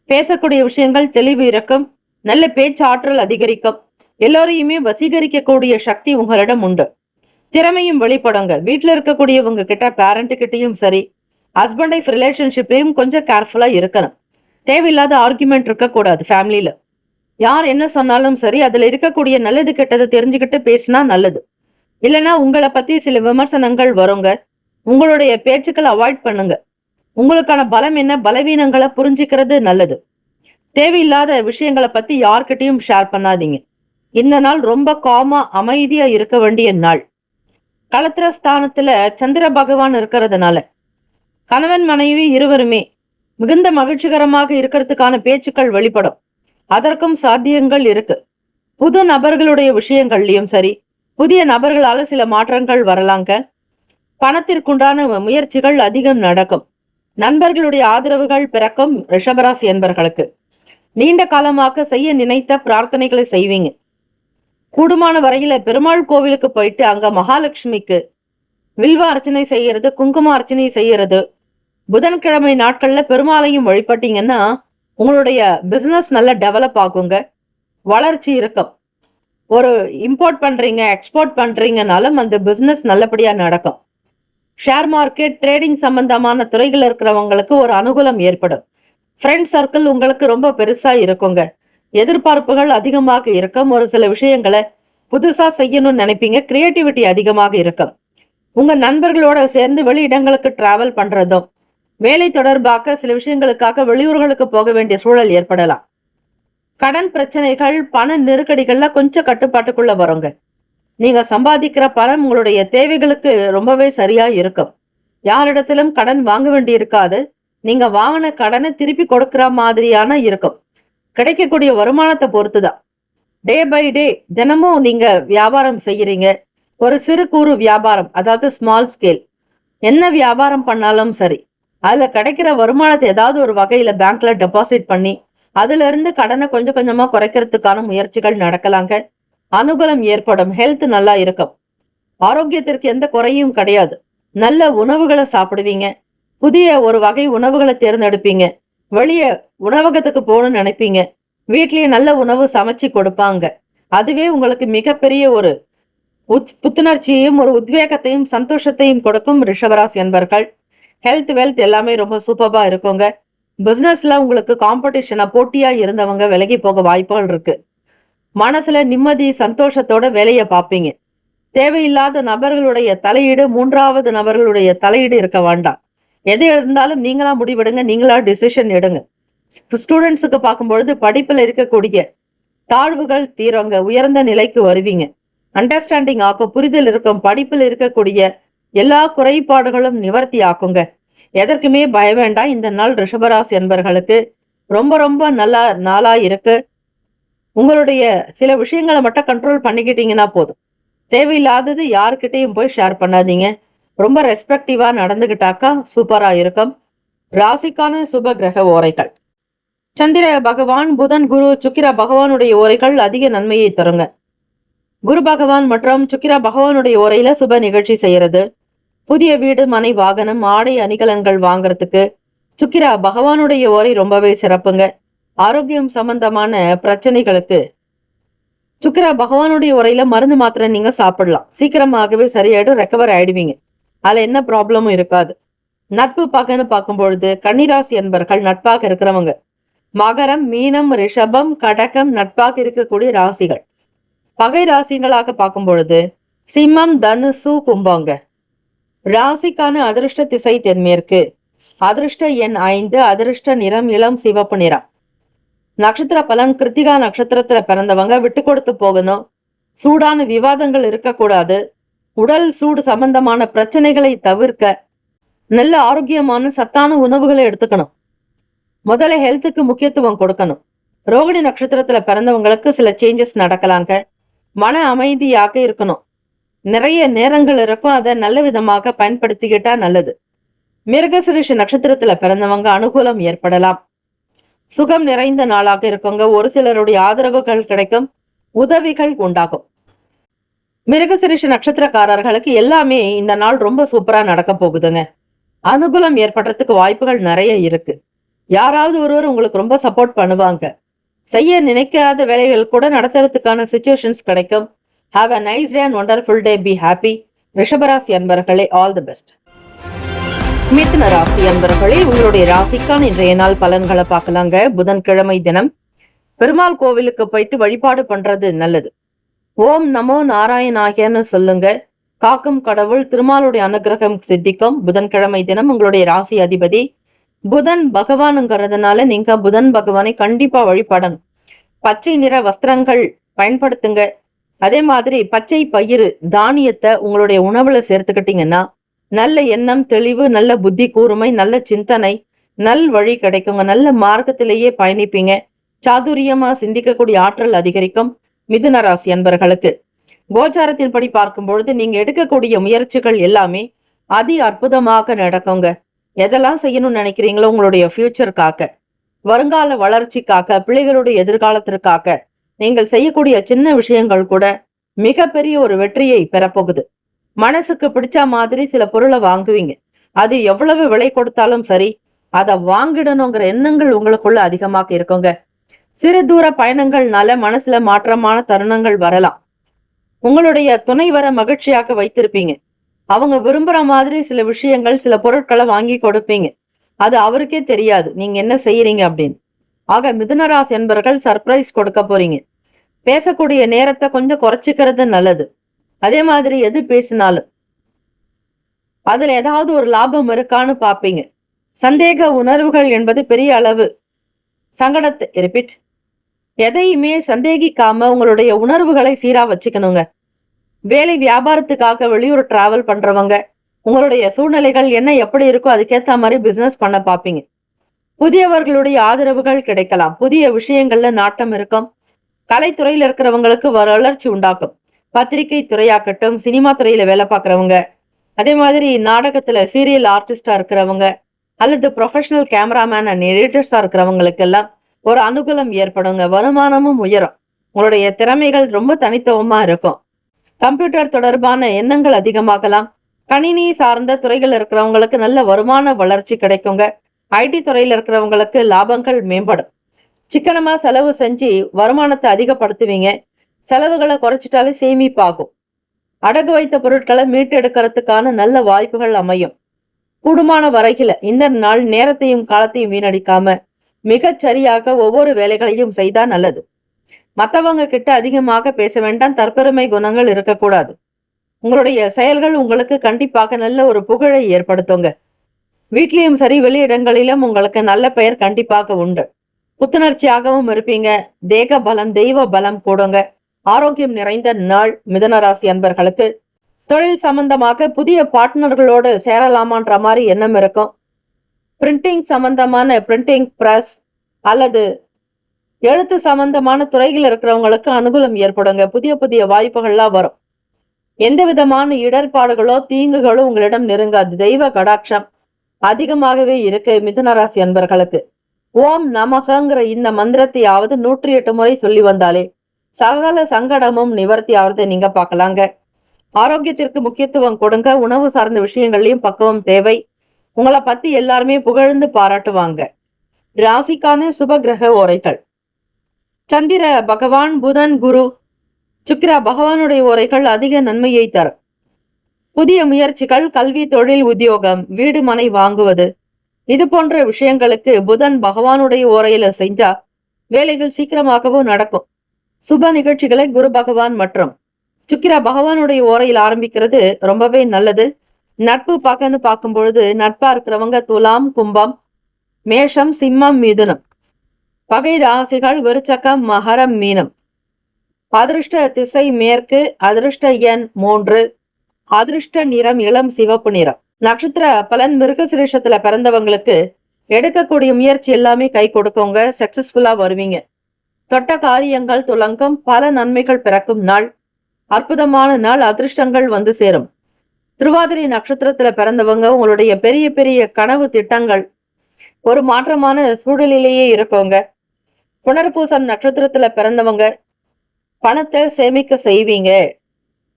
பேசக்கூடிய விஷயங்கள் தெளிவு இருக்கும். நல்ல பேச்சு ஆற்றல் அதிகரிக்கும். எல்லோரையுமே வசீகரிக்கக்கூடிய சக்தி உங்களிடம் உண்டு. திறமையும் வெளிப்படுங்க. வீட்டுல இருக்கக்கூடியவங்க கிட்ட, பேரண்ட் கிட்டையும் சரி, ஹஸ்பண்ட் ஒய்ஃப் ரிலேஷன்ஷிப்லயும் கொஞ்சம் கேர்ஃபுல்லா இருக்கணும். தேவையில்லாத ஆர்குமெண்ட் இருக்கக்கூடாது. ஃபேமிலியில யார் என்ன சொன்னாலும் சரி, அதுல இருக்கக்கூடிய நல்லது கெட்டதை தெரிஞ்சுக்கிட்டு பேசினா நல்லது. இல்லைன்னா உங்களை பத்தி சில விமர்சனங்கள் வருங்க. உங்களுடைய பேச்சுக்களை அவாய்ட் பண்ணுங்க. உங்களுக்கான பலம் என்ன, பலவீனங்களை புரிஞ்சுக்கிறது நல்லது. தேவையில்லாத விஷயங்களை பத்தி யார்கிட்டையும் ஷேர் பண்ணாதீங்க. இந்த நாள் ரொம்ப காமா அமைதியா இருக்க வேண்டிய நாள். களத்திர ஸ்தானத்துல சந்திர பகவான் இருக்கிறதுனால கணவன் மனைவி இருவருமே மிகுந்த மகிழ்ச்சிகரமாக இருக்கிறதுக்கான பேச்சுக்கள் வெளிப்படும். அதற்கும் சாத்தியங்கள் இருக்கு. புது நபர்களுடைய விஷயங்கள்லயும் சரி, புதிய நபர்களால சில மாற்றங்கள் வரலாங்க. பணத்திற்குண்டான முயற்சிகள் அதிகம் நடக்கும். நண்பர்களுடைய ஆதரவுகள் பிறக்கும். ரிஷபராசி என்பர்களுக்கு நீண்ட காலமாக செய்ய நினைத்த பிரார்த்தனைகளை செய்வீங்க. கூடுமான வரையில பெருமாள் கோவிலுக்கு போயிட்டு அங்க மகாலட்சுமிக்கு வில்வ அர்ச்சனை செய்யறது, குங்கும அர்ச்சனை செய்யறது, புதன்கிழமை நாட்கள்ல பெருமாளையும் வழிபட்டீங்கன்னா உங்களுடைய பிசினஸ் நல்லா டெவலப் ஆகுங்க. வளர்ச்சி இருக்கும். ஒரு இம்போர்ட் பண்றீங்க, எக்ஸ்போர்ட் பண்றீங்கனாலும் அந்த பிசினஸ் நல்லபடியா நடக்கும். ஷேர் மார்க்கெட், ட்ரேடிங் சம்பந்தமான துறைகள் இருக்கிறவங்களுக்கு ஒரு அனுகூலம் ஏற்படும். ஃப்ரெண்ட் சர்க்கிள் உங்களுக்கு ரொம்ப பெருசா இருக்குங்க. எதிர்பார்ப்புகள் அதிகமாக இருக்கும். ஒரு சில விஷயங்களை புதுசா செய்யணும்னு நினைப்பீங்க. கிரியேட்டிவிட்டி அதிகமாக இருக்கும். உங்க நண்பர்களோட சேர்ந்து வெளியிடங்களுக்கு டிராவல் பண்றதும், வேலை தொடர்பாக சில விஷயங்களுக்காக வெளியூர்களுக்கு போக வேண்டிய சூழல் ஏற்படலாம். கடன் பிரச்சனைகள், பண நெருக்கடிகள்ல கொஞ்சம் கட்டுப்பாட்டுக்குள்ள வருங்க. நீங்க சம்பாதிக்கிற பணம் உங்களுடைய தேவைகளுக்கு ரொம்பவே சரியா இருக்கும். யாரிடத்திலும் கடன் வாங்க வேண்டி இருக்காது. நீங்க வாங்கின கடனை திருப்பி கொடுக்கிற மாதிரியான இருக்கும். கிடைக்கக்கூடிய வருமானத்தை பொறுத்துதான். டே பை டே தினமும் நீங்க வியாபாரம் செய்யறீங்க. ஒரு சிறு கூறு வியாபாரம், அதாவது ஸ்மால் ஸ்கேல், என்ன வியாபாரம் பண்ணாலும் சரி, அதுல கிடைக்கிற வருமானத்தை ஏதாவது ஒரு வகையில பேங்க்ல டெபாசிட் பண்ணி அதுல இருந்து கடனை கொஞ்சம் கொஞ்சமா குறைக்கிறதுக்கான முயற்சிகள் நடக்கலாங்க. அனுகூலம் ஏற்படும். ஹெல்த் நல்லா இருக்கும். ஆரோக்கியத்திற்கு எந்த குறையும் கிடையாது. நல்ல உணவுகளை சாப்பிடுவீங்க. புதிய ஒரு வகை உணவுகளை தேர்ந்தெடுப்பீங்க. வெளியே உணவகத்துக்கு போகணும்னு நினைப்பீங்க. வீட்லயே நல்ல உணவு சமைச்சு கொடுப்பாங்க. அதுவே உங்களுக்கு மிகப்பெரிய ஒரு புத்துணர்ச்சியையும் ஒரு உத்வேகத்தையும் சந்தோஷத்தையும் கொடுக்கும் ரிஷபராசி என்பர்கள். ஹெல்த் வெல்த் எல்லாமே ரொம்ப சூப்பரா இருக்குங்க. பிசினஸ்ல உங்களுக்கு காம்படிஷனா போட்டியா இருந்தவங்க விலகி போக வாய்ப்புகள் இருக்கு. மனசுல நிம்மதி சந்தோஷத்தோட வேலையை பார்ப்பீங்க. தேவையில்லாத நபர்களுடைய தலையீடு, மூன்றாவது நபர்களுடைய தலையீடு இருக்க வேண்டாம். எது இருந்தாலும் நீங்களா முடிவெடுங்க, நீங்களா டிசிஷன் எடுங்க. ஸ்டூடெண்ட்ஸுக்கு பார்க்கும்பொழுது படிப்புல இருக்கக்கூடிய தாழ்வுகள் தீரங்க, உயர்ந்த நிலைக்கு வருவீங்க. அண்டர்ஸ்டாண்டிங் ஆக்கும், புரிதல் இருக்கும். படிப்பில் இருக்கக்கூடிய எல்லா குறைபாடுகளும் நிவர்த்தி ஆக்குங்க. எதற்குமே பய வேண்டாம். இந்த நாள் ரிஷபராசி என்பர்களுக்கு ரொம்ப ரொம்ப நல்ல நாளா இருக்கு. உங்களுடைய சில விஷயங்களை மட்டும் கண்ட்ரோல் பண்ணிக்கிட்டீங்கன்னா போதும். தேவையில்லாதது யாருக்கிட்டையும் போய் ஷேர் பண்ணாதீங்க. ரொம்ப ரெஸ்பெக்டிவா நடந்துகிட்டாக்கா சூப்பரா இருக்கும். ராசிக்கான சுப கிரக ஓரைகள்: சந்திர பகவான், புதன், குரு, சுக்கிர பகவானுடைய ஓரைகள் அதிக நன்மையை தருங்க. குரு பகவான் மற்றும் சுக்கிர பகவானுடைய ஓரையில சுப நிகழ்ச்சி செய்யறது, புதிய வீடு, மனை, வாகனம், ஆடை, அணிகலன்கள் வாங்கறதுக்கு சுக்கிர பகவானுடைய ஓரை ரொம்பவே சிறப்புங்க. ஆரோக்கியம் சம்பந்தமான பிரச்சனைகளுக்கு சுக்கிர பகவானுடைய உரையில மருந்து மாத்திரை நீங்க சாப்பிடலாம். சீக்கிரமாகவே சரியாயிடும், ரெக்கவர் ஆயிடுவீங்க. அதுல என்ன ப்ராப்ளமும் இருக்காது. நட்பு பகன்னு பார்க்கும் பொழுது கன்னிராசி என்பர்கள் நட்பாக இருக்கிறவங்க. மகரம், மீனம், ரிஷபம், கடகம் நட்பாக இருக்கக்கூடிய ராசிகள். பகை ராசிகளாக பார்க்கும் பொழுது சிம்மம், தனுசு, கும்பங்க. ராசிக்கான அதிர்ஷ்ட திசை தென்மேற்கு. அதிர்ஷ்ட எண் 5. அதிர்ஷ்ட நிறம் இளம் சிவப்பு நிறம். நட்சத்திர பலன்: கிருத்திகா நட்சத்திரத்துல பிறந்தவங்க விட்டு கொடுத்து போகணும். சூடான விவாதங்கள் இருக்கக்கூடாது. உடல் சூடு சம்பந்தமான பிரச்சனைகளை தவிர்க்க நல்ல ஆரோக்கியமான சத்தான உணவுகளை எடுத்துக்கணும். முதல்ல ஹெல்த்துக்கு முக்கியத்துவம் கொடுக்கணும். ரோகிணி நட்சத்திரத்துல பிறந்தவங்களுக்கு சில சேஞ்சஸ் நடக்கலாங்க. மன அமைதியாக இருக்கணும். நிறைய நேரங்கள் இருக்கும், அதை நல்ல விதமாக பயன்படுத்திக்கிட்டா நல்லது. மிருகசிரிஷ நட்சத்திரத்துல பிறந்தவங்க அனுகூலம் ஏற்படலாம். சுகம் நிறைந்த நாளாக இருக்குங்க. ஒரு சிலருடைய ஆதரவுகள் கிடைக்கும், உதவிகள் உண்டாகும். மிருகசிரிஷ நட்சத்திரக்காரர்களுக்கு எல்லாமே இந்த நாள் ரொம்ப சூப்பரா நடக்க போகுதுங்க. அனுகூலம் ஏற்படுறதுக்கு வாய்ப்புகள் நிறைய இருக்கு. யாராவது ஒருவர் உங்களுக்கு ரொம்ப சப்போர்ட் பண்ணுவாங்க. செய்ய நினைக்காத வேலைகள் கூட நடத்துறதுக்கான சிச்சுவேஷன்ஸ் கிடைக்கும். Have a nice day and wonderful day. Be happy. ரிஷபராசி அன்பர்களே, ஆல் தி பெஸ்ட். மிதுன ராசி அன்பர்களே, உங்களுடைய ராசிக்கான இன்றைய நாள் பலன்களை பார்க்கலாங்க. புதன்கிழமை தினம் பெருமாள் கோவிலுக்கு போயிட்டு வழிபாடு பண்றது நல்லது. ஓம் நமோ நாராயணாயன்னு சொல்லுங்க. காக்கும் கடவுள் திருமாலுடைய அனுகிரகம் சித்திக்கும். புதன்கிழமை தினம் உங்களுடைய ராசி அதிபதி புதன் பகவானுங்கிறதுனால நீங்க புதன் பகவானை கண்டிப்பா வழிபடணும். பச்சை நிற வஸ்திரங்கள் பயன்படுத்துங்க. அதே மாதிரி பச்சை பயிறு தானியத்தை உங்களுடைய உணவுல சேர்த்துக்கிட்டீங்கன்னா நல்ல எண்ணம், தெளிவு, நல்ல புத்தி கூர்மை, நல்ல சிந்தனை, நல் வழி கிடைக்குங்க. நல்ல மார்க்கத்திலேயே பயணிப்பீங்க. சாதுரியமா சிந்திக்கக்கூடிய ஆற்றல் அதிகரிக்கும். மிதுன ராசி அன்பர்களுக்கு கோச்சாரத்தின்படி பார்க்கும் பொழுது நீங்க எடுக்கக்கூடிய முயற்சிகள் எல்லாமே அதி அற்புதமாக நடக்குங்க. எதெல்லாம் செய்யணும்னு நினைக்கிறீங்களோ உங்களுடைய ஃபியூச்சருக்காக, வருங்கால வளர்ச்சிக்காக, பிள்ளைகளுடைய எதிர்காலத்திற்காக நீங்கள் செய்யக்கூடிய சின்ன விஷயங்கள் கூட மிகப்பெரிய ஒரு வெற்றியை பெறப்போகுது. மனசுக்கு பிடிச்ச மாதிரி சில பொருளை வாங்குவீங்க. அது எவ்வளவு விலை கொடுத்தாலும் சரி, அதை வாங்கிடணுங்கிற எண்ணங்கள் உங்களுக்குள்ள அதிகமாக இருக்குங்க. சிறு தூர பயணங்கள்னால மனசுல மாற்றமான தருணங்கள் வரலாம். உங்களுடைய துணைவரை மகிழ்ச்சியாக வைத்திருப்பீங்க. அவங்க விரும்புற மாதிரி சில விஷயங்கள், சில பொருட்களை வாங்கி கொடுப்பீங்க. அது அவருக்கே தெரியாது நீங்க என்ன செய்யறீங்க அப்படின்னு. ஆக மிதுனராசி என்பர்கள் சர்ப்ரைஸ் கொடுக்க போறீங்க. பேசக்கூடிய நேரத்தை கொஞ்சம் குறைச்சிக்கிறது நல்லது. அதே மாதிரி எது பேசினாலும் அதுல ஏதாவது ஒரு லாபம் இருக்கான்னு பாப்பீங்க. சந்தேக உணர்வுகள் என்பது பெரிய அளவு சங்கடத்தை ரிப்பீட். எதையுமே சந்தேகிக்காம உங்களுடைய உணர்வுகளை சீரா வச்சுக்கணுங்க. வேலை வியாபாரத்துக்காக வெளியூர் டிராவல் பண்றவங்க உங்களுடைய சூழ்நிலைகள் என்ன எப்படி இருக்கோ அதுக்கேற்ற மாதிரி பிசினஸ் பண்ண பாப்பீங்க. புதியவர்களுடைய ஆதரவுகள் கிடைக்கலாம். புதிய விஷயங்கள்ல நாட்டம் இருக்கும். கலைத்துறையில இருக்கிறவங்களுக்கு வளர்ச்சி உண்டாக்கும். பத்திரிகை துறையாக்கட்டும், சினிமா துறையில வேலை பார்க்கறவங்க, அதே மாதிரி நாடகத்துல சீரியல் ஆர்டிஸ்டா இருக்கிறவங்க அல்லது ப்ரொஃபஷனல் கேமராமேன் அண்ட் எடிட்டர்ஸா இருக்கிறவங்களுக்கு எல்லாம் ஒரு அனுகூலம் ஏற்படுங்க. வருமானமும் உயரும். உங்களுடைய திறமைகள் ரொம்ப தனித்துவமா இருக்கும். கம்ப்யூட்டர் தொடர்பான எண்ணங்கள் அதிகமாகலாம். கணினி சார்ந்த துறைகள் இருக்கிறவங்களுக்கு நல்ல வருமான வளர்ச்சி கிடைக்குங்க. ஐடி துறையில இருக்கிறவங்களுக்கு லாபங்கள் மேம்படும். சிக்கனமா செலவு செஞ்சு வருமானத்தை அதிகப்படுத்துவீங்க. செலவுகளை குறைச்சிட்டாலே சேமிப்பாகும். அடகு வைத்த பொருட்களை மீட்டெடுக்கிறதுக்கான நல்ல வாய்ப்புகள் அமையும். கூடுமான வரையில இந்த நாள் நேரத்தையும் காலத்தையும் வீணடிக்காம மிகச் சரியாக ஒவ்வொரு வேலைகளையும் செய்தா நல்லது. மற்றவங்க கிட்ட அதிகமாக பேச வேண்டாம். தற்பெருமை குணங்கள் இருக்கக்கூடாது. உங்களுடைய செயல்கள் உங்களுக்கு கண்டிப்பாக நல்ல ஒரு புகழை ஏற்படுத்துங்க. வீட்லயும் சரி வெளியிடங்களிலும் உங்களுக்கு நல்ல பெயர் கண்டிப்பாக உண்டு. புத்துணர்ச்சியாகவும் இருப்பீங்க. தேக பலம் தெய்வ பலம் கூடுங்க. ஆரோக்கியம் நிறைந்த நாள் மிதுன ராசி அன்பர்களுக்கு. தொழில் சம்பந்தமாக புதிய பார்ட்னர்களோடு சேரலாமான்ற மாதிரி எண்ணம் இருக்கும். பிரிண்டிங் சம்பந்தமான பிரிண்டிங் பிரஸ் அல்லது எழுத்து சம்பந்தமான துறையில் இருக்கிறவங்களுக்கு அனுகூலம் ஏற்படுங்க. புதிய புதிய வாய்ப்புகள்லாம் வரும். எந்த விதமான இடர்பாடுகளோ தீங்குகளோ உங்களிடம் நெருங்காது. தெய்வ கடாட்சம் அதிகமாகவே இருக்கு மிதுன ராசி அன்பர்களுக்கு. ஓம் நமகங்கிற இந்த மந்திரத்தையாவது 108 முறை சொல்லி வந்தாலே சகல சங்கடமும் நிவர்த்தி ஆகிறத நீங்க பார்க்கலாங்க. ஆரோக்கியத்திற்கு முக்கியத்துவம் கொடுங்க. உணவு சார்ந்த விஷயங்கள்லயும் பக்குவம் தேவை. உங்களை பத்தி எல்லாருமே புகழ்ந்து பாராட்டுவாங்க. ராசிக்கான சுப கிரக ஓரைகள். சந்திர பகவான், புதன், குரு, சுக்கிர பகவானுடைய ஓரைகள் அதிக நன்மையை தரும். புதிய முயற்சிகள், கல்வி, தொழில், உத்தியோகம், வீடு மனை வாங்குவது இது போன்ற விஷயங்களுக்கு புதன் பகவானுடைய ஓரையில செஞ்சா வேலைகள் சீக்கிரமாகவும் நடக்கும். சுப நிகழ்ச்சிகளை குரு பகவான் மற்றும் சுக்கிர பகவானுடைய ஓரையில் ஆரம்பிக்கிறது ரொம்பவே நல்லது. நட்பு பக்கன்னு பார்க்கும் பொழுது நட்பா இருக்கிறவங்க துலாம், கும்பம், மேஷம், சிம்மம், மிதுனம். பகை ராசிகள் விருச்சகம், மகரம், மீனம். அதிர்ஷ்ட திசை மேற்கு. அதிர்ஷ்ட எண் 3. அதிர்ஷ்ட நிறம் இளம் சிவப்பு நிறம். நட்சத்திர பலன் மிருகசிரேஷத்துல பிறந்தவங்களுக்கு எடுக்கக்கூடிய முயற்சி எல்லாமே கை கொடுக்குங்க. சக்சஸ்ஃபுல்லா வருவீங்க. தொட்ட காரியங்கள் துலங்கும். பல நன்மைகள் பிறக்கும் நாள். அற்புதமான நாள். அதிர்ஷ்டங்கள் வந்து சேரும். திருவாதிரை நட்சத்திரத்துல பிறந்தவங்க உங்களுடைய பெரிய பெரிய கனவு திட்டங்கள் ஒரு மாற்றமான சூழலிலேயே இருக்கோங்க. புனர்பூசம் நட்சத்திரத்துல பிறந்தவங்க பணத்தை சேமிக்க செய்வீங்க.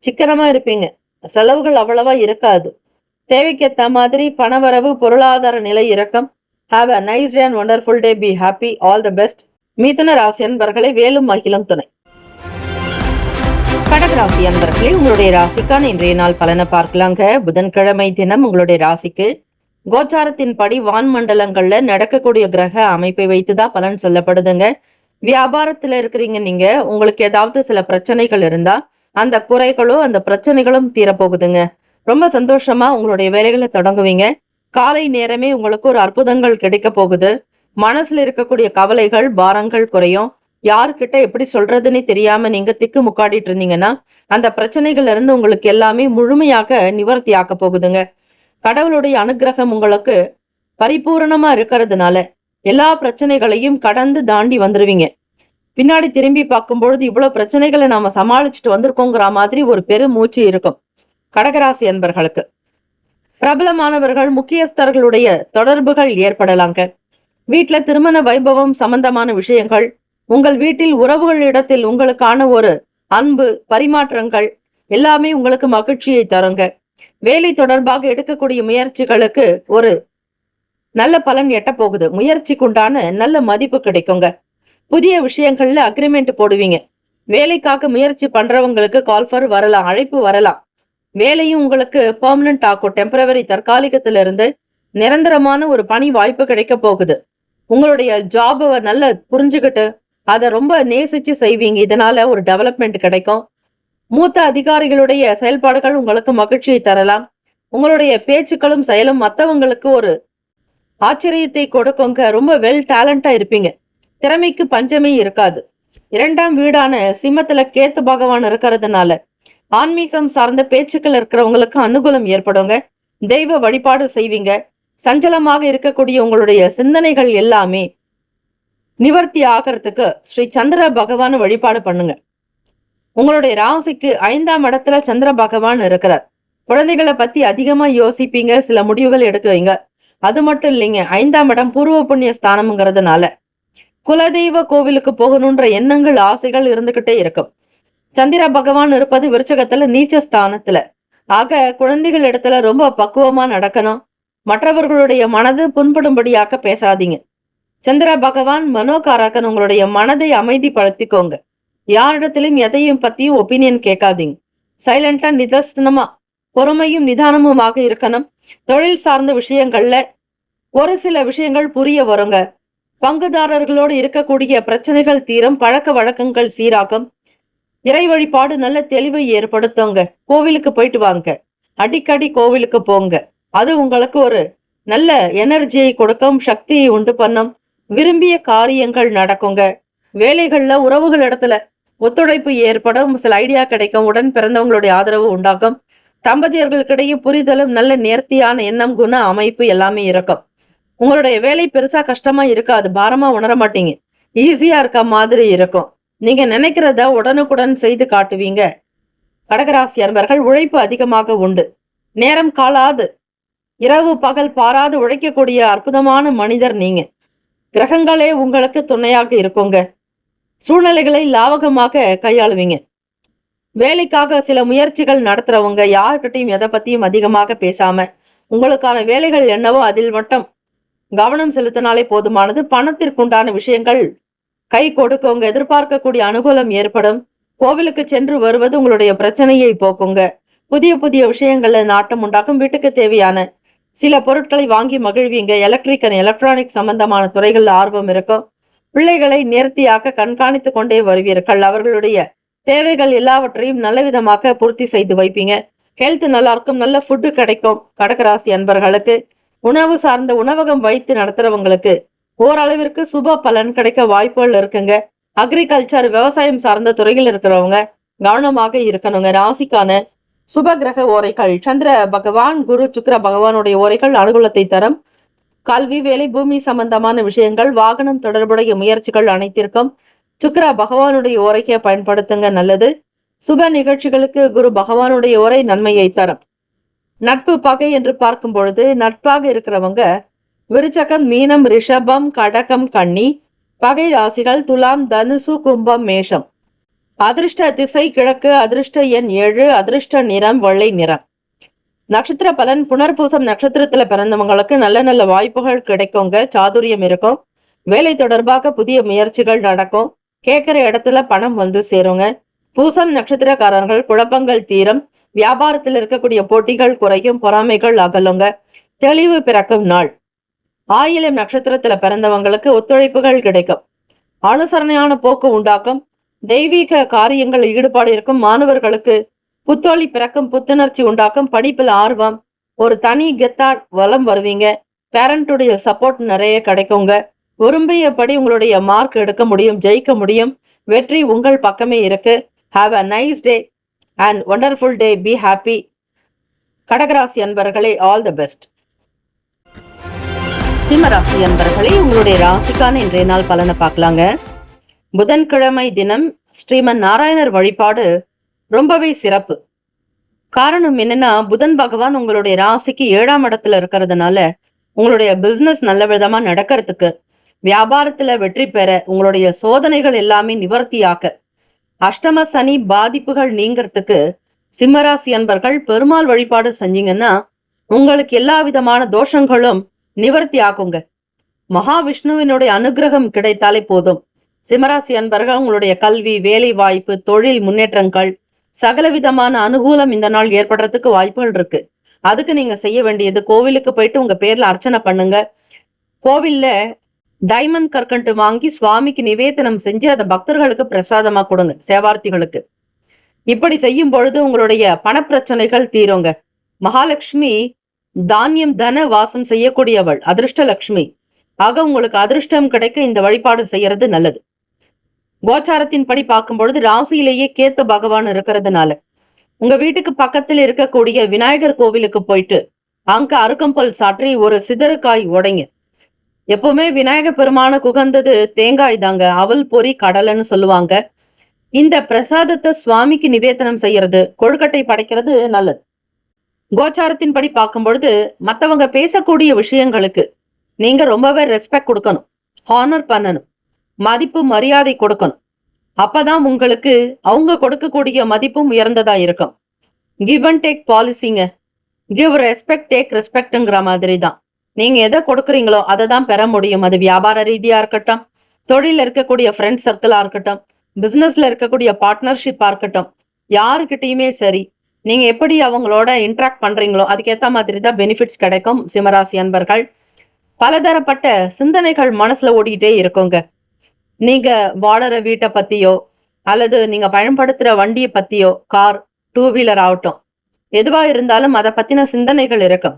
சிக்கனமா இருப்பீங்க. செலவுகள் அவ்வளவா இருக்காது. தேவைக்கேற்ற மாதிரி பணவரவு, பொருளாதார நிலை இறக்கம். Have a nice day and wonderful day. Be happy. All the best. மிதுன ராசி அன்பர்களை வேலும் மகிழும் துணை. கடகராசி அன்பர்களே, உங்களுடைய ராசிக்கான இன்றைய நாள் பலனை பார்க்கலாங்க. புதன்கிழமை தினம் உங்களுடைய ராசிக்கு கோச்சாரத்தின் படி வான்மண்டலங்கள்ல நடக்கக்கூடிய கிரக அமைப்பை வைத்துதான் பலன் சொல்லப்படுதுங்க. வியாபாரத்துல இருக்கிறீங்க நீங்க, உங்களுக்கு ஏதாவது சில பிரச்சனைகள் இருந்தா அந்த குறைகளோ அந்த பிரச்சனைகளும் தீரப்போகுதுங்க. ரொம்ப சந்தோஷமா உங்களுடைய வேலைகளை தொடங்குவீங்க. காலை நேரமே உங்களுக்கு ஒரு அற்புதங்கள் கிடைக்க போகுது. மனசுல இருக்கக்கூடிய கவலைகள், பாரங்கள் குறையும். யாருக்கிட்ட எப்படி சொல்றதுன்னு தெரியாம நீங்க திக்கு முக்காடிட்டு இருந்தீங்கன்னா அந்த பிரச்சனைகள்ல இருந்து உங்களுக்கு எல்லாமே முழுமையாக நிவர்த்தி ஆக்க போகுதுங்க. கடவுளுடைய அனுகிரகம் உங்களுக்கு பரிபூரணமா இருக்கிறதுனால எல்லா பிரச்சனைகளையும் கடந்து தாண்டி வந்துருவீங்க. பின்னாடி திரும்பி பார்க்கும் பொழுது இவ்வளவு பிரச்சனைகளை நாம சமாளிச்சுட்டு வந்திருக்கோங்கிற மாதிரி ஒரு பெரும் மூச்சு இருக்கும். கடகராசி அன்பர்களுக்கு பிரபலமானவர்கள், முக்கியஸ்தர்களுடைய தொடர்புகள் ஏற்படலாங்க. வீட்டுல திருமண வைபவம் சம்பந்தமான விஷயங்கள், உங்கள் வீட்டில் உறவுகளிடத்தில் உங்களுக்கான ஒரு அன்பு பரிமாற்றங்கள் எல்லாமே உங்களுக்கு மகிழ்ச்சியை தருங்க. வேலை தொடர்பாக எடுக்கக்கூடிய முயற்சிகளுக்கு ஒரு நல்ல பலன் எட்ட போகுது. முயற்சிக்குண்டான நல்ல மதிப்பு கிடைக்குங்க. புதிய விஷயங்கள்ல அக்ரிமெண்ட் போடுவீங்க. வேலைக்காக முயற்சி பண்றவங்களுக்கு கால்ஃபர் வரலாம், அழைப்பு வரலாம். வேலையும் உங்களுக்கு பெர்மனன்ட் ஆகும். டெம்பரவரி தற்காலிகத்திலிருந்து நிரந்தரமான ஒரு பணி வாய்ப்பு கிடைக்க போகுது. உங்களுடைய ஜாபை நல்லா புரிஞ்சுக்கிட்டு அதை ரொம்ப நேசிச்சு செய்வீங்க. இதனால ஒரு டெவலப்மெண்ட் கிடைக்கும். மூத்த அதிகாரிகளுடைய செயல்பாடுகள் உங்களுக்கு மகிழ்ச்சியை தரலாம். உங்களுடைய பேச்சுக்களும் செயலும் மற்றவங்களுக்கு ஒரு ஆச்சரியத்தை கொடுக்குங்க. ரொம்ப வெல் டேலண்டா இருப்பீங்க. திறமைக்கு பஞ்சமே இருக்காது. 2ஆம் வீடான சிம்மத்துல கேத்து பகவான் இருக்கிறதுனால ஆன்மீகம் சார்ந்த பேச்சுக்கள் இருக்கிறவங்களுக்கு அனுகூலம் ஏற்படுங்க. தெய்வ வழிபாடு செய்வீங்க. சஞ்சலமாக இருக்கக்கூடிய உங்களுடைய சிந்தனைகள் எல்லாமே நிவர்த்தி ஆகிறதுக்கு ஸ்ரீ சந்திர பகவான் வழிபாடு பண்ணுங்க. உங்களுடைய ராசிக்கு 5ஆம் இடத்துல சந்திர பகவான் இருக்கிறார். குழந்தைகளை பத்தி அதிகமா யோசிப்பீங்க. சில முடிவுகள் எடுக்குவீங்க. அது மட்டும் இல்லைங்க, 5ஆம் இடம் பூர்வ புண்ணிய ஸ்தானம்ங்கிறதுனால குலதெய்வ கோவிலுக்கு போகணுன்ற எண்ணங்கள், ஆசைகள் இருந்துகிட்டே இருக்கும். சந்திர பகவான் இருப்பது விருச்சகத்துல நீச்ச ஸ்தானத்துல. ஆக குழந்தைகள் இடத்துல ரொம்ப பக்குவமா நடக்கணும். மற்றவர்களுடைய மனது புண்படும்படியாக பேசாதீங்க. சந்திர பகவான் மனோகாரகன், உங்களுடைய மனதை அமைதிப்படுத்திக்கோங்க. யாரிடத்திலும் எதையும் பத்தியும் ஒப்பீனியன் கேட்காதீங்க. சைலண்டா நிதர்சனமா பொறுமையும் நிதானமுமாக இருக்கணும். தொழில் சார்ந்த விஷயங்கள்ல ஒரு சில விஷயங்கள் புரிய வருங்க. பங்குதாரர்களோடு இருக்கக்கூடிய பிரச்சனைகள் தீரும். பழக்க வழக்கங்கள் சீராகும். இறை வழிபாடு நல்ல தெளிவை ஏற்படுத்துங்க. கோவிலுக்கு போயிட்டு வாங்க. அடிக்கடி கோவிலுக்கு போங்க. அது உங்களுக்கு ஒரு நல்ல எனர்ஜியை கொடுக்கும், சக்தியை உண்டு பண்ணும். விரும்பிய காரியங்கள் நடக்குங்க. வேலைகள்ல உறவுகள் இடத்துல ஒத்துழைப்பு ஏற்படும். சில ஐடியா கிடைக்கும். உடன் பிறந்தவங்களுடைய ஆதரவு உண்டாகும். தம்பதியர்களுக்கிடையே புரிதலும் நல்ல நேர்த்தியான எண்ணம், குண அமைப்பு எல்லாமே இருக்கும். உங்களுடைய வேலை பெருசா கஷ்டமா இருக்காது. பாரமா உணர மாட்டீங்க. ஈஸியா இருக்க மாதிரி இருக்கும். நீங்க நினைக்கிறத உடனுக்குடன் செய்து காட்டுவீங்க. கடகராசி அன்பர்கள், உழைப்பு அதிகமாக உண்டு. நேரம் காலாது, இரவு பகல் பாராது உழைக்கக்கூடிய அற்புதமான மனிதர் நீங்க. கிரகங்களே உங்களுக்கு துணையாக இருக்குங்க. சூழ்நிலைகளை லாவகமாக கையாளுவீங்க. வேலைக்காக சில முயற்சிகள் நடத்துறவங்க யார்கிட்டையும் எதை பத்தியும் அதிகமாக பேசாம உங்களுக்கான வேலைகள் என்னவோ அதில் மட்டும் கவனம் செலுத்தினாலே போதுமானது. பணத்திற்குண்டான விஷயங்கள் கை கொடுக்குங்க. எதிர்பார்க்கக்கூடிய அனுகூலம் ஏற்படும். கோவிலுக்கு சென்று வருவது உங்களுடைய பிரச்சனையை போக்குங்க. புதிய புதிய விஷயங்கள்ல நாட்டம் உண்டாக்கும். வீட்டுக்கு தேவையான சில பொருட்களை வாங்கி மகிழ்வீங்க. எலக்ட்ரிக் அண்ட் எலக்ட்ரானிக் சம்பந்தமான துறைகள்ல ஆர்வம் இருக்கும். பிள்ளைகளை நேர்த்தியாக கண்காணித்து கொண்டே வருவீர்கள். அவர்களுடைய தேவைகள் எல்லாவற்றையும் நல்ல விதமாக பூர்த்தி செய்து வைப்பீங்க. ஹெல்த் நல்லா இருக்கும். நல்ல ஃபுட்டு கிடைக்கும். கடகராசி அன்பர்களுக்கு உணவு சார்ந்த உணவகம் வைத்து நடத்துறவங்களுக்கு ஓரளவிற்கு சுப பலன் கிடைக்க வாய்ப்புகள் இருக்குங்க. அக்ரிகல்ச்சர், விவசாயம் சார்ந்த துறையில் இருக்கிறவங்க கவனமாக இருக்கணுங்க. ராசிக்கான சுப கிரக ஓரைகள்: சந்திர பகவான், குரு, சுக்கிர பகவானுடைய ஓரைகள் அனுகூலத்தை தரும். கல்வி, வேலை, பூமி சம்பந்தமான விஷயங்கள், வாகனம் தொடர்புடைய முயற்சிகள் அனைத்திற்கும் சுக்கிர பகவானுடைய ஓரையை பயன்படுத்துங்க, நல்லது. சுப நிகழ்ச்சிகளுக்கு குரு பகவானுடைய ஓரை நன்மையை தரும். நட்பு பகை என்று பார்க்கும் பொழுது நட்பாக இருக்கிறவங்க விருச்சகம், மீனம், ரிஷபம், கடகம், கன்னி. பகை ராசிகள் துலாம், தனுசு, கும்பம், மேஷம். அதிர்ஷ்ட திசை கிழக்கு. அதிர்ஷ்ட எண் 7. அதிர்ஷ்ட நிறம் வெள்ளை நிறம். நட்சத்திர பலன்: புனர்பூசம் நட்சத்திரத்துல பிறந்தவங்களுக்கு நல்ல நல்ல வாய்ப்புகள் கிடைக்குங்க. சாதுரியம் இருக்கும். வேலை தொடர்பாக புதிய முயற்சிகள் நடக்கும். கேட்கிற இடத்துல பணம் வந்து சேருங்க. பூசம் நட்சத்திரக்காரர்கள் குழப்பங்கள் தீரும். வியாபாரத்தில் இருக்கக்கூடிய போட்டிகள் குறையும். பொறாமைகள் அகலுங்க. தெளிவு பிறக்கும் நாள். ஆயிலம் நட்சத்திரத்துல பிறந்தவங்களுக்கு ஒத்துழைப்புகள் கிடைக்கும். அனுசரணையான போக்கு உண்டாக்கும். தெய்வீக காரியங்கள் ஈடுபாடு இருக்கும். மாணவர்களுக்கு புத்தொழி பிறக்கும். புத்துணர்ச்சி உண்டாக்கும். படிப்பில் ஆர்வம். ஒரு தனி கெத்தா வளம் வருவீங்க. பேரண்டுடைய சப்போர்ட் நிறைய கிடைக்குங்க. விரும்பியபடி உங்களுடைய மார்க் எடுக்க முடியும், ஜெயிக்க முடியும். வெற்றி உங்கள் பக்கமே இருக்கு. Have a nice day and wonderful day. Be happy. கடகராசி அன்பர்களே, ஆல் தி பெஸ்ட். சிம்மராசி அன்பர்களே, உங்களுடைய ராசிக்கான இன்றைய நாள் பலனை பார்க்கலாங்க. புதன்கிழமை தினம் ஸ்ரீமன் நாராயணர் வழிபாடு ரொம்பவே சிறப்பு. காரணம் என்னன்னா, புதன் பகவான் உங்களுடைய ராசிக்கு 7ஆம் இடத்துல இருக்கிறதுனால உங்களுடைய பிசினஸ் நல்ல விதமா நடக்கிறதுக்கு, வியாபாரத்துல வெற்றி பெற, உங்களுடைய சோதனைகள் எல்லாமே நிவர்த்தியாக்க, அஷ்டம சனி பாதிப்புகள் நீங்கிறதுக்கு சிம்மராசி அன்பர்கள் பெருமாள் வழிபாடு செஞ்சீங்கன்னா உங்களுக்கு எல்லா விதமான தோஷங்களும் நிவர்த்தி ஆகுங்க. மகாவிஷ்ணுவினுடைய அனுகிரகம் கிடைத்தாலே போதும். சிம்மராசி அன்பர்கள் உங்களுடைய கல்வி, வேலை வாய்ப்பு, தொழில் முன்னேற்றங்கள், சகல விதமான அனுகூலம் இந்த நாள் ஏற்படுறதுக்கு வாய்ப்புகள் இருக்கு. அதுக்கு நீங்க செய்ய வேண்டியது, கோவிலுக்கு போயிட்டு உங்க பேர்ல அர்ச்சனை பண்ணுங்க. கோவில்ல டைமண்ட் கற்கண்டு வாங்கி சுவாமிக்கு நிவேதனம் செஞ்சு அதை பக்தர்களுக்கு பிரசாதமா கொடுங்க, சேவார்த்திகளுக்கு. இப்படி செய்யும் பொழுது உங்களுடைய பணப்பிரச்சனைகள் தீருங்க. மகாலட்சுமி தானியம் தன வாசம் செய்யக்கூடியவள், அதிர்ஷ்டலட்சுமி. ஆக உங்களுக்கு அதிர்ஷ்டம் கிடைக்க இந்த வழிபாடு செய்யறது நல்லது. கோச்சாரத்தின் படி பார்க்கும் பொழுது ராசியிலேயே கேத்து பகவான் இருக்கிறதுனால உங்க வீட்டுக்கு பக்கத்தில் இருக்கக்கூடிய விநாயகர் கோவிலுக்கு போயிட்டு அங்க அருகம்புல் சாற்றி ஒரு சிதறுக்காய் உடைங்க. எப்பவுமே விநாயகர் பெருமான குகந்தது தேங்காய் தாங்க. அவல் பொறி கடலைன்னு சொல்லுவாங்க. இந்த பிரசாதத்தை சுவாமிக்கு நிவேதனம் செய்யறது, கொழுக்கட்டை படைக்கிறது நல்லது. கோச்சாரத்தின் படி பார்க்கும் பொழுது மற்றவங்க பேசக்கூடிய விஷயங்களுக்கு நீங்க ரொம்பவே ரெஸ்பெக்ட் கொடுக்கணும், ஹானர் பண்ணணும், மதிப்பு மரியாதை கொடுக்கணும். அப்பதான் உங்களுக்கு அவங்க கொடுக்கக்கூடிய மதிப்பும் உயர்ந்ததா இருக்கும். கிவ் அண்ட் டேக் பாலிசிங்க. கிவ் ரெஸ்பெக்ட் டேக் ரெஸ்பெக்ட்ங்கிற மாதிரி தான். நீங்க எதை கொடுக்குறீங்களோ அதை தான் பெற முடியும். அது வியாபார ரீதியா இருக்கட்டும், தொழில இருக்கக்கூடிய ஃப்ரெண்ட் சர்க்கிளா இருக்கட்டும், பிசினஸ்ல இருக்கக்கூடிய பார்ட்னர்ஷிப்பா இருக்கட்டும், யாருக்கிட்டையுமே சரி, நீங்க எப்படி அவங்களோட இன்ட்ராக்ட் பண்றீங்களோ அதுக்கேற்ற மாதிரி தான் பெனிஃபிட்ஸ் கிடைக்கும். சிம்மராசி அன்பர்கள், பலதரப்பட்ட சிந்தனைகள் மனசுல ஓடிக்கிட்டே இருக்குங்க. நீங்க வாடற வீட்டை பத்தியோ அல்லது நீங்க பயன்படுத்துற வண்டியை பத்தியோ, கார், டூ வீலர் ஆகட்டும், எதுவா இருந்தாலும் அதை பத்தின சிந்தனைகள் இருக்கும்.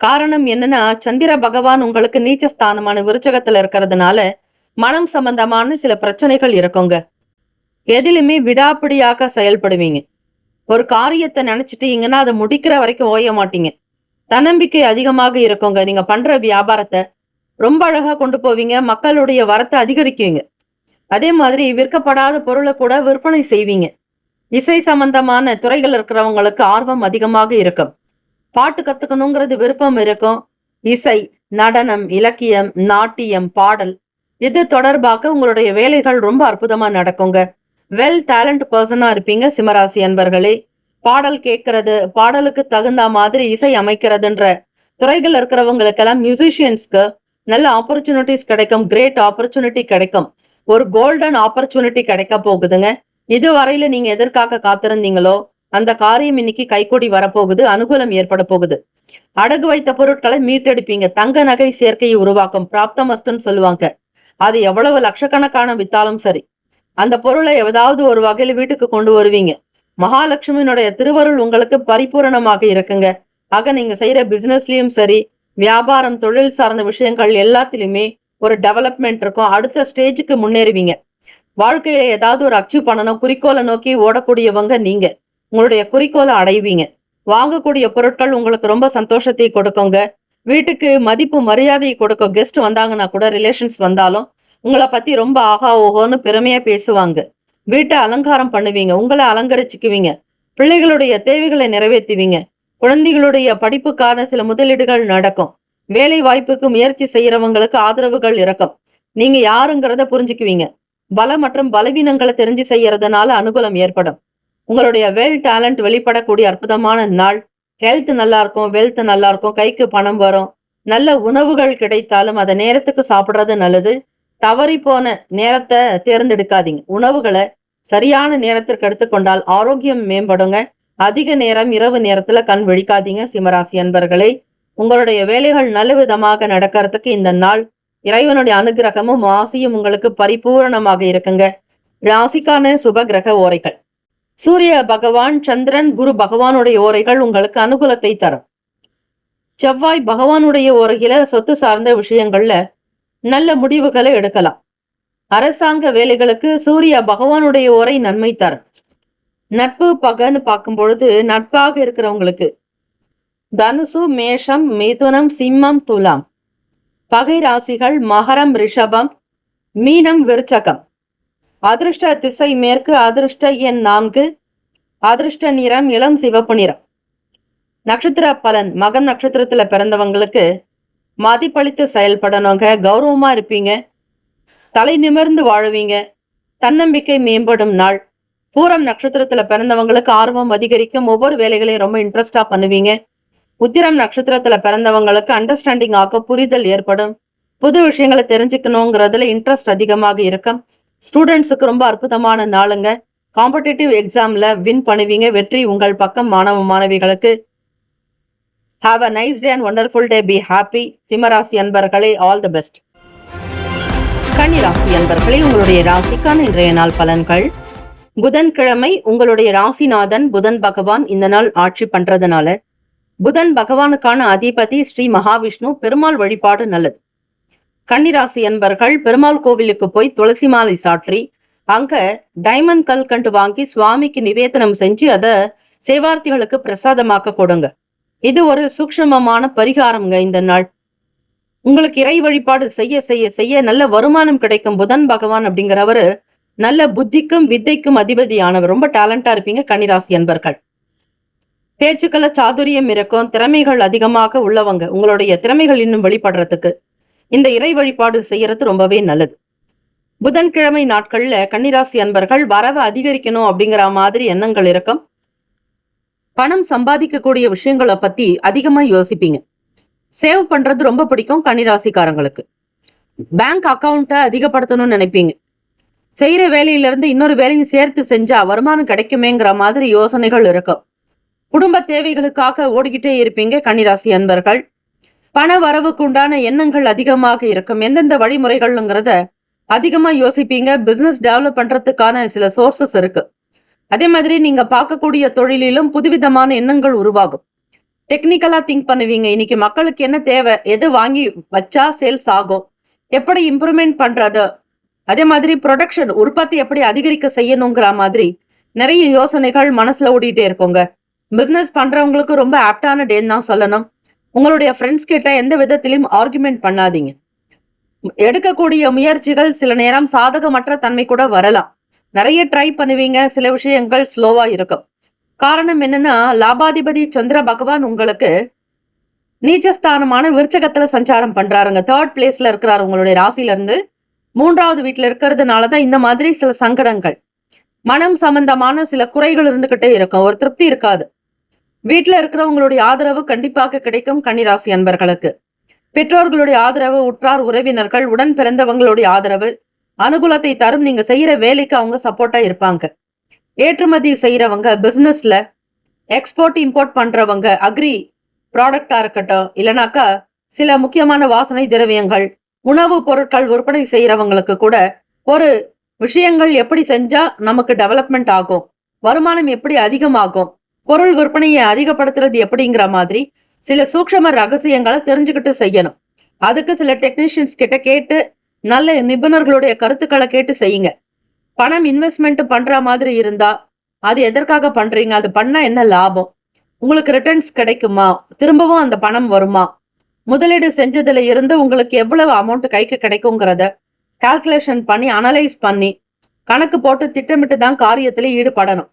காரணம் என்னன்னா, சந்திர பகவான் உங்களுக்கு நீச்ச ஸ்தானமான விருச்சகத்துல இருக்கிறதுனால மனம் சம்பந்தமான சில பிரச்சனைகள் இருக்குங்க. எதிலுமே விடாப்பிடியாக செயல்படுவீங்க. ஒரு காரியத்தை நினைச்சிட்டீங்கன்னா அதை முடிக்கிற வரைக்கும் ஓய மாட்டீங்க. தன்னம்பிக்கை அதிகமாக இருக்குங்க. நீங்க பண்ற வியாபாரத்தை ரொம்ப அழகா கொண்டு போவீங்க. மக்களுடைய வரத்தை அதிகரிக்குவீங்க. அதே மாதிரி விற்கப்படாத பொருளை கூட விற்பனை செய்வீங்க. இசை சம்பந்தமான துறைகள் இருக்கிறவங்களுக்கு ஆர்வம் அதிகமாக இருக்கும். பாட்டு கத்துக்கணுங்கிறது விருப்பம் இருக்கும். இசை, நடனம், இலக்கியம், நாட்டியம், பாடல் இது தொடர்பாக உங்களுடைய வேலைகள் ரொம்ப அற்புதமா நடக்குங்க. வெல் டேலண்ட் பர்சனா இருப்பீங்க சிம்மராசி அன்பர்களே. பாடல் கேட்கறது, பாடலுக்கு தகுந்த மாதிரி இசை அமைக்கிறதுன்ற துறைகள் இருக்கிறவங்களுக்கெல்லாம், மியூசிஷியன்ஸ்க்கு நல்ல ஆப்பர்ச்சுனிட்டிஸ் கிடைக்கும். கிரேட் ஆப்பர்ச்சுனிட்டி கிடைக்கும். ஒரு கோல்டன் ஆப்பர்ச்சுனிட்டி கிடைக்க போகுதுங்க. இதுவரையில நீங்க எதற்காக காத்திருந்தீங்களோ அந்த காரியம் இன்னைக்கு கைகூடி வரப்போகுது. அனுகூலம் ஏற்பட போகுது. அடகு வைத்த பொருட்களை மீட்டெடுப்பீங்க. தங்க நகை சேர்க்கையை உருவாக்கும். பிராப்தமஸ்துன்னு சொல்லுவாங்க. அது எவ்வளவு லட்சக்கணக்கான வித்தாலும் சரி, அந்த பொருளை ஏதாவது ஒரு வகையில வீட்டுக்கு கொண்டு வருவீங்க. மகாலட்சுமியினுடைய திருவருள் உங்களுக்கு பரிபூரணமாக இருக்குங்க. ஆக நீங்க செய்யற பிசினஸ்லயும் சரி, வியாபாரம், தொழில் சார்ந்த விஷயங்கள் எல்லாத்திலுமே ஒரு டெவலப்மெண்ட் இருக்கும். அடுத்த ஸ்டேஜுக்கு முன்னேறுவீங்க. வாழ்க்கையில ஏதாவது ஒரு அச்சீவ் பண்ணணும், குறிக்கோளை நோக்கி ஓடக்கூடியவங்க நீங்க. உங்களுடைய குறிக்கோளை அடைவீங்க. வாங்கக்கூடிய பொருட்கள் உங்களுக்கு ரொம்ப சந்தோஷத்தை கொடுக்குங்க. வீட்டுக்கு மதிப்பு மரியாதையை கொடுக்கும். கெஸ்ட் வந்தாங்கன்னா கூட, ரிலேஷன்ஸ் வந்தாலும் உங்களை பத்தி ரொம்ப ஆகா ஓஹோன்னு பெருமையா பேசுவாங்க. வீட்டை அலங்காரம் பண்ணுவீங்க. உங்களை அலங்கரிச்சுக்குவீங்க. பிள்ளைகளுடைய தேவைகளை நிறைவேற்றுவீங்க. குழந்தைகளுடைய படிப்புக்கான சில முதலீடுகள் நடக்கும். வேலை வாய்ப்புக்கு முயற்சி செய்யறவங்களுக்கு ஆதரவுகள் இருக்கும். நீங்க யாருங்கிறத புரிஞ்சுக்குவீங்க. பலம் மற்றும் பலவீனங்களை தெரிஞ்சு செய்யறதுனால அனுகூலம் ஏற்படும். உங்களுடைய வெல் டேலண்ட் வெளிப்படக்கூடிய அற்புதமான நாள். ஹெல்த் நல்லா இருக்கும், வெல்த் நல்லா இருக்கும், கைக்கு பணம் வரும். நல்ல உணவுகள் கிடைத்தாலும் அதை நேரத்துக்கு சாப்பிட்றது நல்லது. தவறி போன நேரத்தை தேர்ந்தெடுக்காதீங்க. உணவுகளை சரியான நேரத்திற்கு எடுத்துக்கொண்டால் ஆரோக்கியம் மேம்படுங்க. அதிக நேரம் இரவு நேரத்துல கண் விழிக்காதீங்க சிம்மராசி அன்பர்களே. உங்களுடைய வேலைகள் நல்ல விதமாக நடக்கிறதுக்கு இந்த நாள் இறைவனுடைய அனுகிரகமும் ஆசையும் உங்களுக்கு பரிபூரணமாக இருக்குங்க. ராசிக்கான சுப கிரக ஓரைகள். சூரிய பகவான், சந்திரன், குரு பகவானுடைய ஓரைகள் உங்களுக்கு அனுகூலத்தை தரும். செவ்வாய் பகவானுடைய ஓரையில சொத்து சார்ந்த விஷயங்கள்ல நல்ல முடிவுகளை எடுக்கலாம். அரசாங்க வேலைகளுக்கு சூரிய பகவானுடைய ஓரை நன்மை தரும். நட்பு பகன்னு பார்க்கும் பொழுது, நட்பாக இருக்கிறவங்களுக்கு தனுசு, மேஷம், மிதுனம், சிம்மம், துலாம். பகை ராசிகள் மகரம், ரிஷபம், மீனம், விருச்சகம். அதிர்ஷ்ட திசை மேற்கு. அதிர்ஷ்ட எண் 4. அதிர்ஷ்ட நிறம் இளம் சிவப்பு நிறம். நட்சத்திர பலன். மகம் நட்சத்திரத்துல பிறந்தவங்களுக்கு மதிப்பளித்து செயல்படணுங்க. கௌரவமா இருப்பீங்க. தலை நிமிர்ந்து வாழுவீங்க. தன்னம்பிக்கை மேம்படும் நாள். பூரம் நட்சத்திரத்துல பிறந்தவங்களுக்கு ஆர்வம் அதிகரிக்கும். ஒவ்வொரு வேலைகளையும் ரொம்ப இன்ட்ரெஸ்டா பண்ணுவீங்க. உத்திரம் நட்சத்திரத்துல பிறந்தவங்களுக்கு அண்டர்ஸ்டாண்டிங் ஆக புரிதல் ஏற்படும். புது விஷயங்களை தெரிஞ்சுக்கணுங்கிறதுல இன்ட்ரெஸ்ட் அதிகமாக இருக்கும். ஸ்டூடெண்ட்ஸுக்கு ரொம்ப அற்புதமான நாளுங்க. காம்படிட்டிவ் எக்ஸாம்ல வின் பண்ணுவீங்க. வெற்றி உங்கள் பக்கம். மாணவ மாணவிகளுக்கு have a nice day and wonderful day. Be happy. சிம்மராசி அன்பர்களே, ஆல் தி பெஸ்ட். கன்னிராசி அன்பர்களே, உங்களுடைய ராசிக்கான இன்றைய நாள் பலன்கள். புதன்கிழமை உங்களுடைய ராசிநாதன் புதன் பகவான் இந்த நாள் ஆட்சி பண்றதுனால புதன் பகவானுக்கான அதிபதி ஸ்ரீ மகாவிஷ்ணு. பெருமாள் வழிபாடு நல்லது. கன்னிராசி அன்பர்கள் பெருமாள் கோவிலுக்கு போய் துளசி மாலை சாற்றி அங்க டைமண்ட் கல்கண்டு வாங்கி சுவாமிக்கு நிவேதனம் செஞ்சு அதை சேவார்த்திகளுக்கு பிரசாதமாக்க கொடுங்க. இது ஒரு சூக்ஷ்மமான பரிகாரம்ங்க. இந்த நாள் உங்களுக்கு இறை வழிபாடு செய்ய செய்ய செய்ய நல்ல வருமானம் கிடைக்கும். புதன் பகவான் அப்படிங்கிறவரு நல்ல புத்திக்கும் வித்தைக்கும் அதிபதியானவர். ரொம்ப டேலண்டா இருப்பீங்க கன்னிராசி அன்பர்கள். பேச்சுக்கள சாதுரியம் இருக்கும். திறமைகள் அதிகமாக உள்ளவங்க. உங்களுடைய திறமைகள் இன்னும் வெளிப்படுறதுக்கு இந்த இறை வழிபாடு செய்யறது ரொம்பவே நல்லது. புதன்கிழமை நாட்கள்ல கன்னிராசி அன்பர்கள் வரவை அதிகரிக்கணும் அப்படிங்கிற மாதிரி எண்ணங்கள் இருக்கும். பணம் சம்பாதிக்கக்கூடிய விஷயங்களை பத்தி அதிகமா யோசிப்பீங்க. சேவ் பண்றது ரொம்ப பிடிக்கும் கன்னிராசிக்காரங்களுக்கு. பேங்க் அக்கௌண்ட்டை அதிகப்படுத்தணும்னு நினைப்பீங்க. செய்யற வேலையில இருந்து இன்னொரு வேலையும் சேர்த்து செஞ்சா வருமானம் கிடைக்குமேங்கிற மாதிரி யோசனைகள் இருக்கும். குடும்ப தேவைகளுக்காக ஓடிக்கிட்டே இருப்பீங்க கன்னிராசி அன்பர்கள். பண வரவுக்கு உண்டான எண்ணங்கள் அதிகமாக இருக்கும். எந்தெந்த வழிமுறைகள்ங்கிறத அதிகமா யோசிப்பீங்க. பிசினஸ் டெவலப் பண்றதுக்கான சில சோர்சஸ் இருக்கு. அதே மாதிரி நீங்க பார்க்கக்கூடிய தொழிலிலும் புதுவிதமான எண்ணங்கள் உருவாகும். டெக்னிக்கலா திங்க் பண்ணுவீங்க. இன்னைக்கு மக்களுக்கு என்ன தேவை, எது வாங்கி வச்சா சேல்ஸ் ஆகும், எப்படி இம்ப்ரூவ்மெண்ட் பண்றது, அதே மாதிரி ப்ரொடக்ஷன் உற்பத்தி எப்படி அதிகரிக்க செய்யணுங்கிற மாதிரி நிறைய யோசனைகள் மனசுல ஓடிட்டே இருக்குங்க. பிசினஸ் பண்றவங்களுக்கு ரொம்ப ஆப்டான டேன்னு தான் சொல்லணும். உங்களுடைய ஃப்ரெண்ட்ஸ் கிட்ட எந்த விதத்திலையும் ஆர்குமெண்ட் பண்ணாதீங்க. எடுக்கக்கூடிய முயற்சிகள் சில நேரம் சாதகமற்ற தன்மை கூட வரலாம். நிறைய ட்ரை பண்ணுவீங்க, சில விஷயங்கள் ஸ்லோவா இருக்கும். காரணம் என்னன்னா, லாபாதிபதி சந்திர பகவான் உங்களுக்கு நீச்சஸ்தானமான விருச்சகத்துல சஞ்சாரம் பண்றாருங்க. 3rd பிளேஸ்ல இருக்கிறாரு. உங்களுடைய ராசியில இருந்து 3வது வீட்டுல இருக்கிறதுனாலதான் இந்த மாதிரி சில சங்கடங்கள், மனம் சம்பந்தமான சில குறைகள் இருந்துகிட்டே இருக்கும். ஒரு திருப்தி இருக்காது. வீட்டுல இருக்கிறவங்களுடைய ஆதரவு கண்டிப்பாக கிடைக்கும் கன்னிராசி அன்பர்களுக்கு. பெற்றோர்களுடைய ஆதரவு, உற்றார் உறவினர்கள், உடன் பிறந்தவங்களுடைய ஆதரவு அனுகூலத்தை தரும். நீங்க செய்யற வேலைக்கு அவங்க சப்போர்ட்டா இருப்பாங்க. ஏற்றுமதி செய்யறவங்க, பிசினஸ்ல எக்ஸ்போர்ட் இம்போர்ட் பண்றவங்க, அக்ரி ப்ராடக்டா இருக்கட்டும், இல்லைனாக்கா சில முக்கியமான வாசனை திரவியங்கள், உணவு பொருட்கள் விற்பனை செய்யறவங்களுக்கு கூட ஒரு விஷயங்கள் எப்படி செஞ்சா நமக்கு டெவலப்மெண்ட் ஆகும், வருமானம் எப்படி அதிகமாகும், பொருள் விற்பனையை அதிகப்படுத்துறது எப்படிங்கிற மாதிரி சில சூக்ஷ்ம ரகசியங்களை தெரிஞ்சுக்கிட்டு செய்யணும். அதுக்கு சில டெக்னீஷியன்ஸ் கிட்ட கேட்டு, நல்ல நிபுணர்களுடைய கருத்துக்களை கேட்டு செய்யுங்க. பணம் இன்வெஸ்ட்மெண்ட் பண்ற மாதிரி இருந்தா அது எதற்காக பண்றீங்க, அது பண்ணா என்ன லாபம், உங்களுக்கு ரிட்டர்ன்ஸ் கிடைக்குமா, திரும்பவும் அந்த பணம் வருமா, முதலீடு செஞ்சதுல இருந்து உங்களுக்கு எவ்வளவு அமௌண்ட் கைக்கு கிடைக்குங்கிறத கால்குலேஷன் பண்ணி அனலைஸ் பண்ணி கணக்கு போட்டு திட்டமிட்டு தான் காரியத்துல ஈடுபடணும்.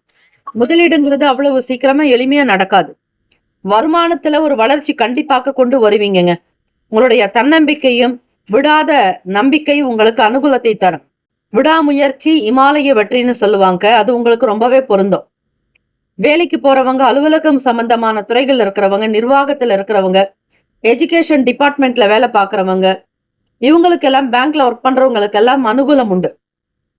முதலீடுங்கிறது அவ்வளவு சீக்கிரமா எளிமையா நடக்காது. வருமானத்துல ஒரு வளர்ச்சி கண்டிப்பாக கொண்டு வருவீங்கங்க. உங்களுடைய தன்னம்பிக்கையும் விடாத நம்பிக்கையும் உங்களுக்கு அனுகூலத்தை தரும். விடாமுயற்சி இமாலய வெற்றின்னு சொல்லுவாங்க. அது உங்களுக்கு ரொம்பவே பொருந்தும். வேலைக்கு போறவங்க, அலுவலகம் சம்பந்தமான துறைகள் இருக்கிறவங்க, நிர்வாகத்துல இருக்கிறவங்க, எஜுகேஷன் டிபார்ட்மெண்ட்ல வேலை பார்க்கறவங்க, இவங்களுக்கெல்லாம் பேங்க்ல ஒர்க் பண்றவங்களுக்கு எல்லாம் அனுகூலம் உண்டு.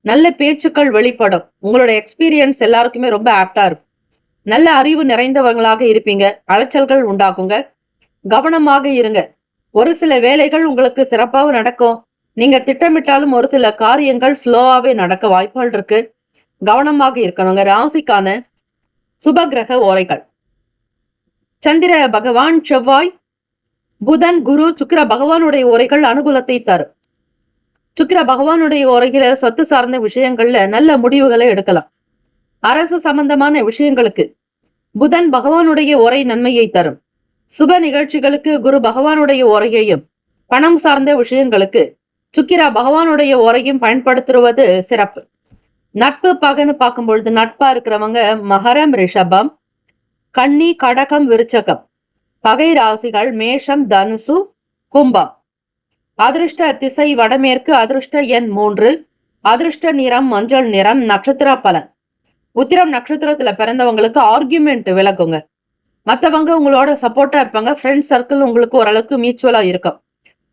நல்ல பேச்சுக்கள் வெளிப்படும். உங்களோட எக்ஸ்பீரியன்ஸ் எல்லாருக்குமே ரொம்ப ஆப்டா இருக்கும். நல்ல அறிவு நிறைந்தவங்களாக இருப்பீங்க. அலைச்சல்கள் உண்டாகுங்க. கவனமாக இருங்க. ஒரு சில வேலைகள் உங்களுக்கு சிறப்பாக நடக்கும். நீங்க திட்டமிட்டாலும் ஒரு சில காரியங்கள் ஸ்லோவாவே நடக்க வாய்ப்புகள் இருக்கு. கவனமாக இருக்கணுங்க. ராசிக்கான சுப கிரக ஓரைகள்: சந்திர பகவான், செவ்வாய், புதன், குரு, சுக்கிர பகவானுடைய ஓரைகள் அனுகூலத்தை தரும். சுக்கிர பகவானுடைய ஓரையில சொத்து சார்ந்த விஷயங்கள்ல நல்ல முடிவுகளை எடுக்கலாம். அரசு சம்பந்தமான விஷயங்களுக்கு புதன் பகவானுடைய ஓரை நன்மையை தரும். சுப நிகழ்ச்சிகளுக்கு குரு பகவானுடைய ஓரையையும், பணம் சார்ந்த விஷயங்களுக்கு சுக்கிர பகவானுடைய ஓரையும் பயன்படுத்துவது சிறப்பு. நட்பு பகன்னு பார்க்கும் பொழுது நட்பா இருக்கிறவங்க மகரம், ரிஷபம், கன்னி, கடகம், விருச்சகம். பகை ராசிகள் மேஷம், தனுசு, கும்பம். அதிர்ஷ்ட திசை வடமேற்கு. அதிர்ஷ்ட எண் 3. அதிர்ஷ்ட நிறம் மஞ்சள் நிறம். நட்சத்திர பலன்: உத்திரம் நட்சத்திரத்துல பிறந்தவங்களுக்கு ஆர்கியூமெண்ட் விலகுங்க. மற்றவங்க உங்களோட சப்போர்ட்டா இருப்பாங்க. ஃப்ரெண்ட் சர்க்கிள் உங்களுக்கு ஓரளவுக்கு மியூச்சுவலா இருக்கும்.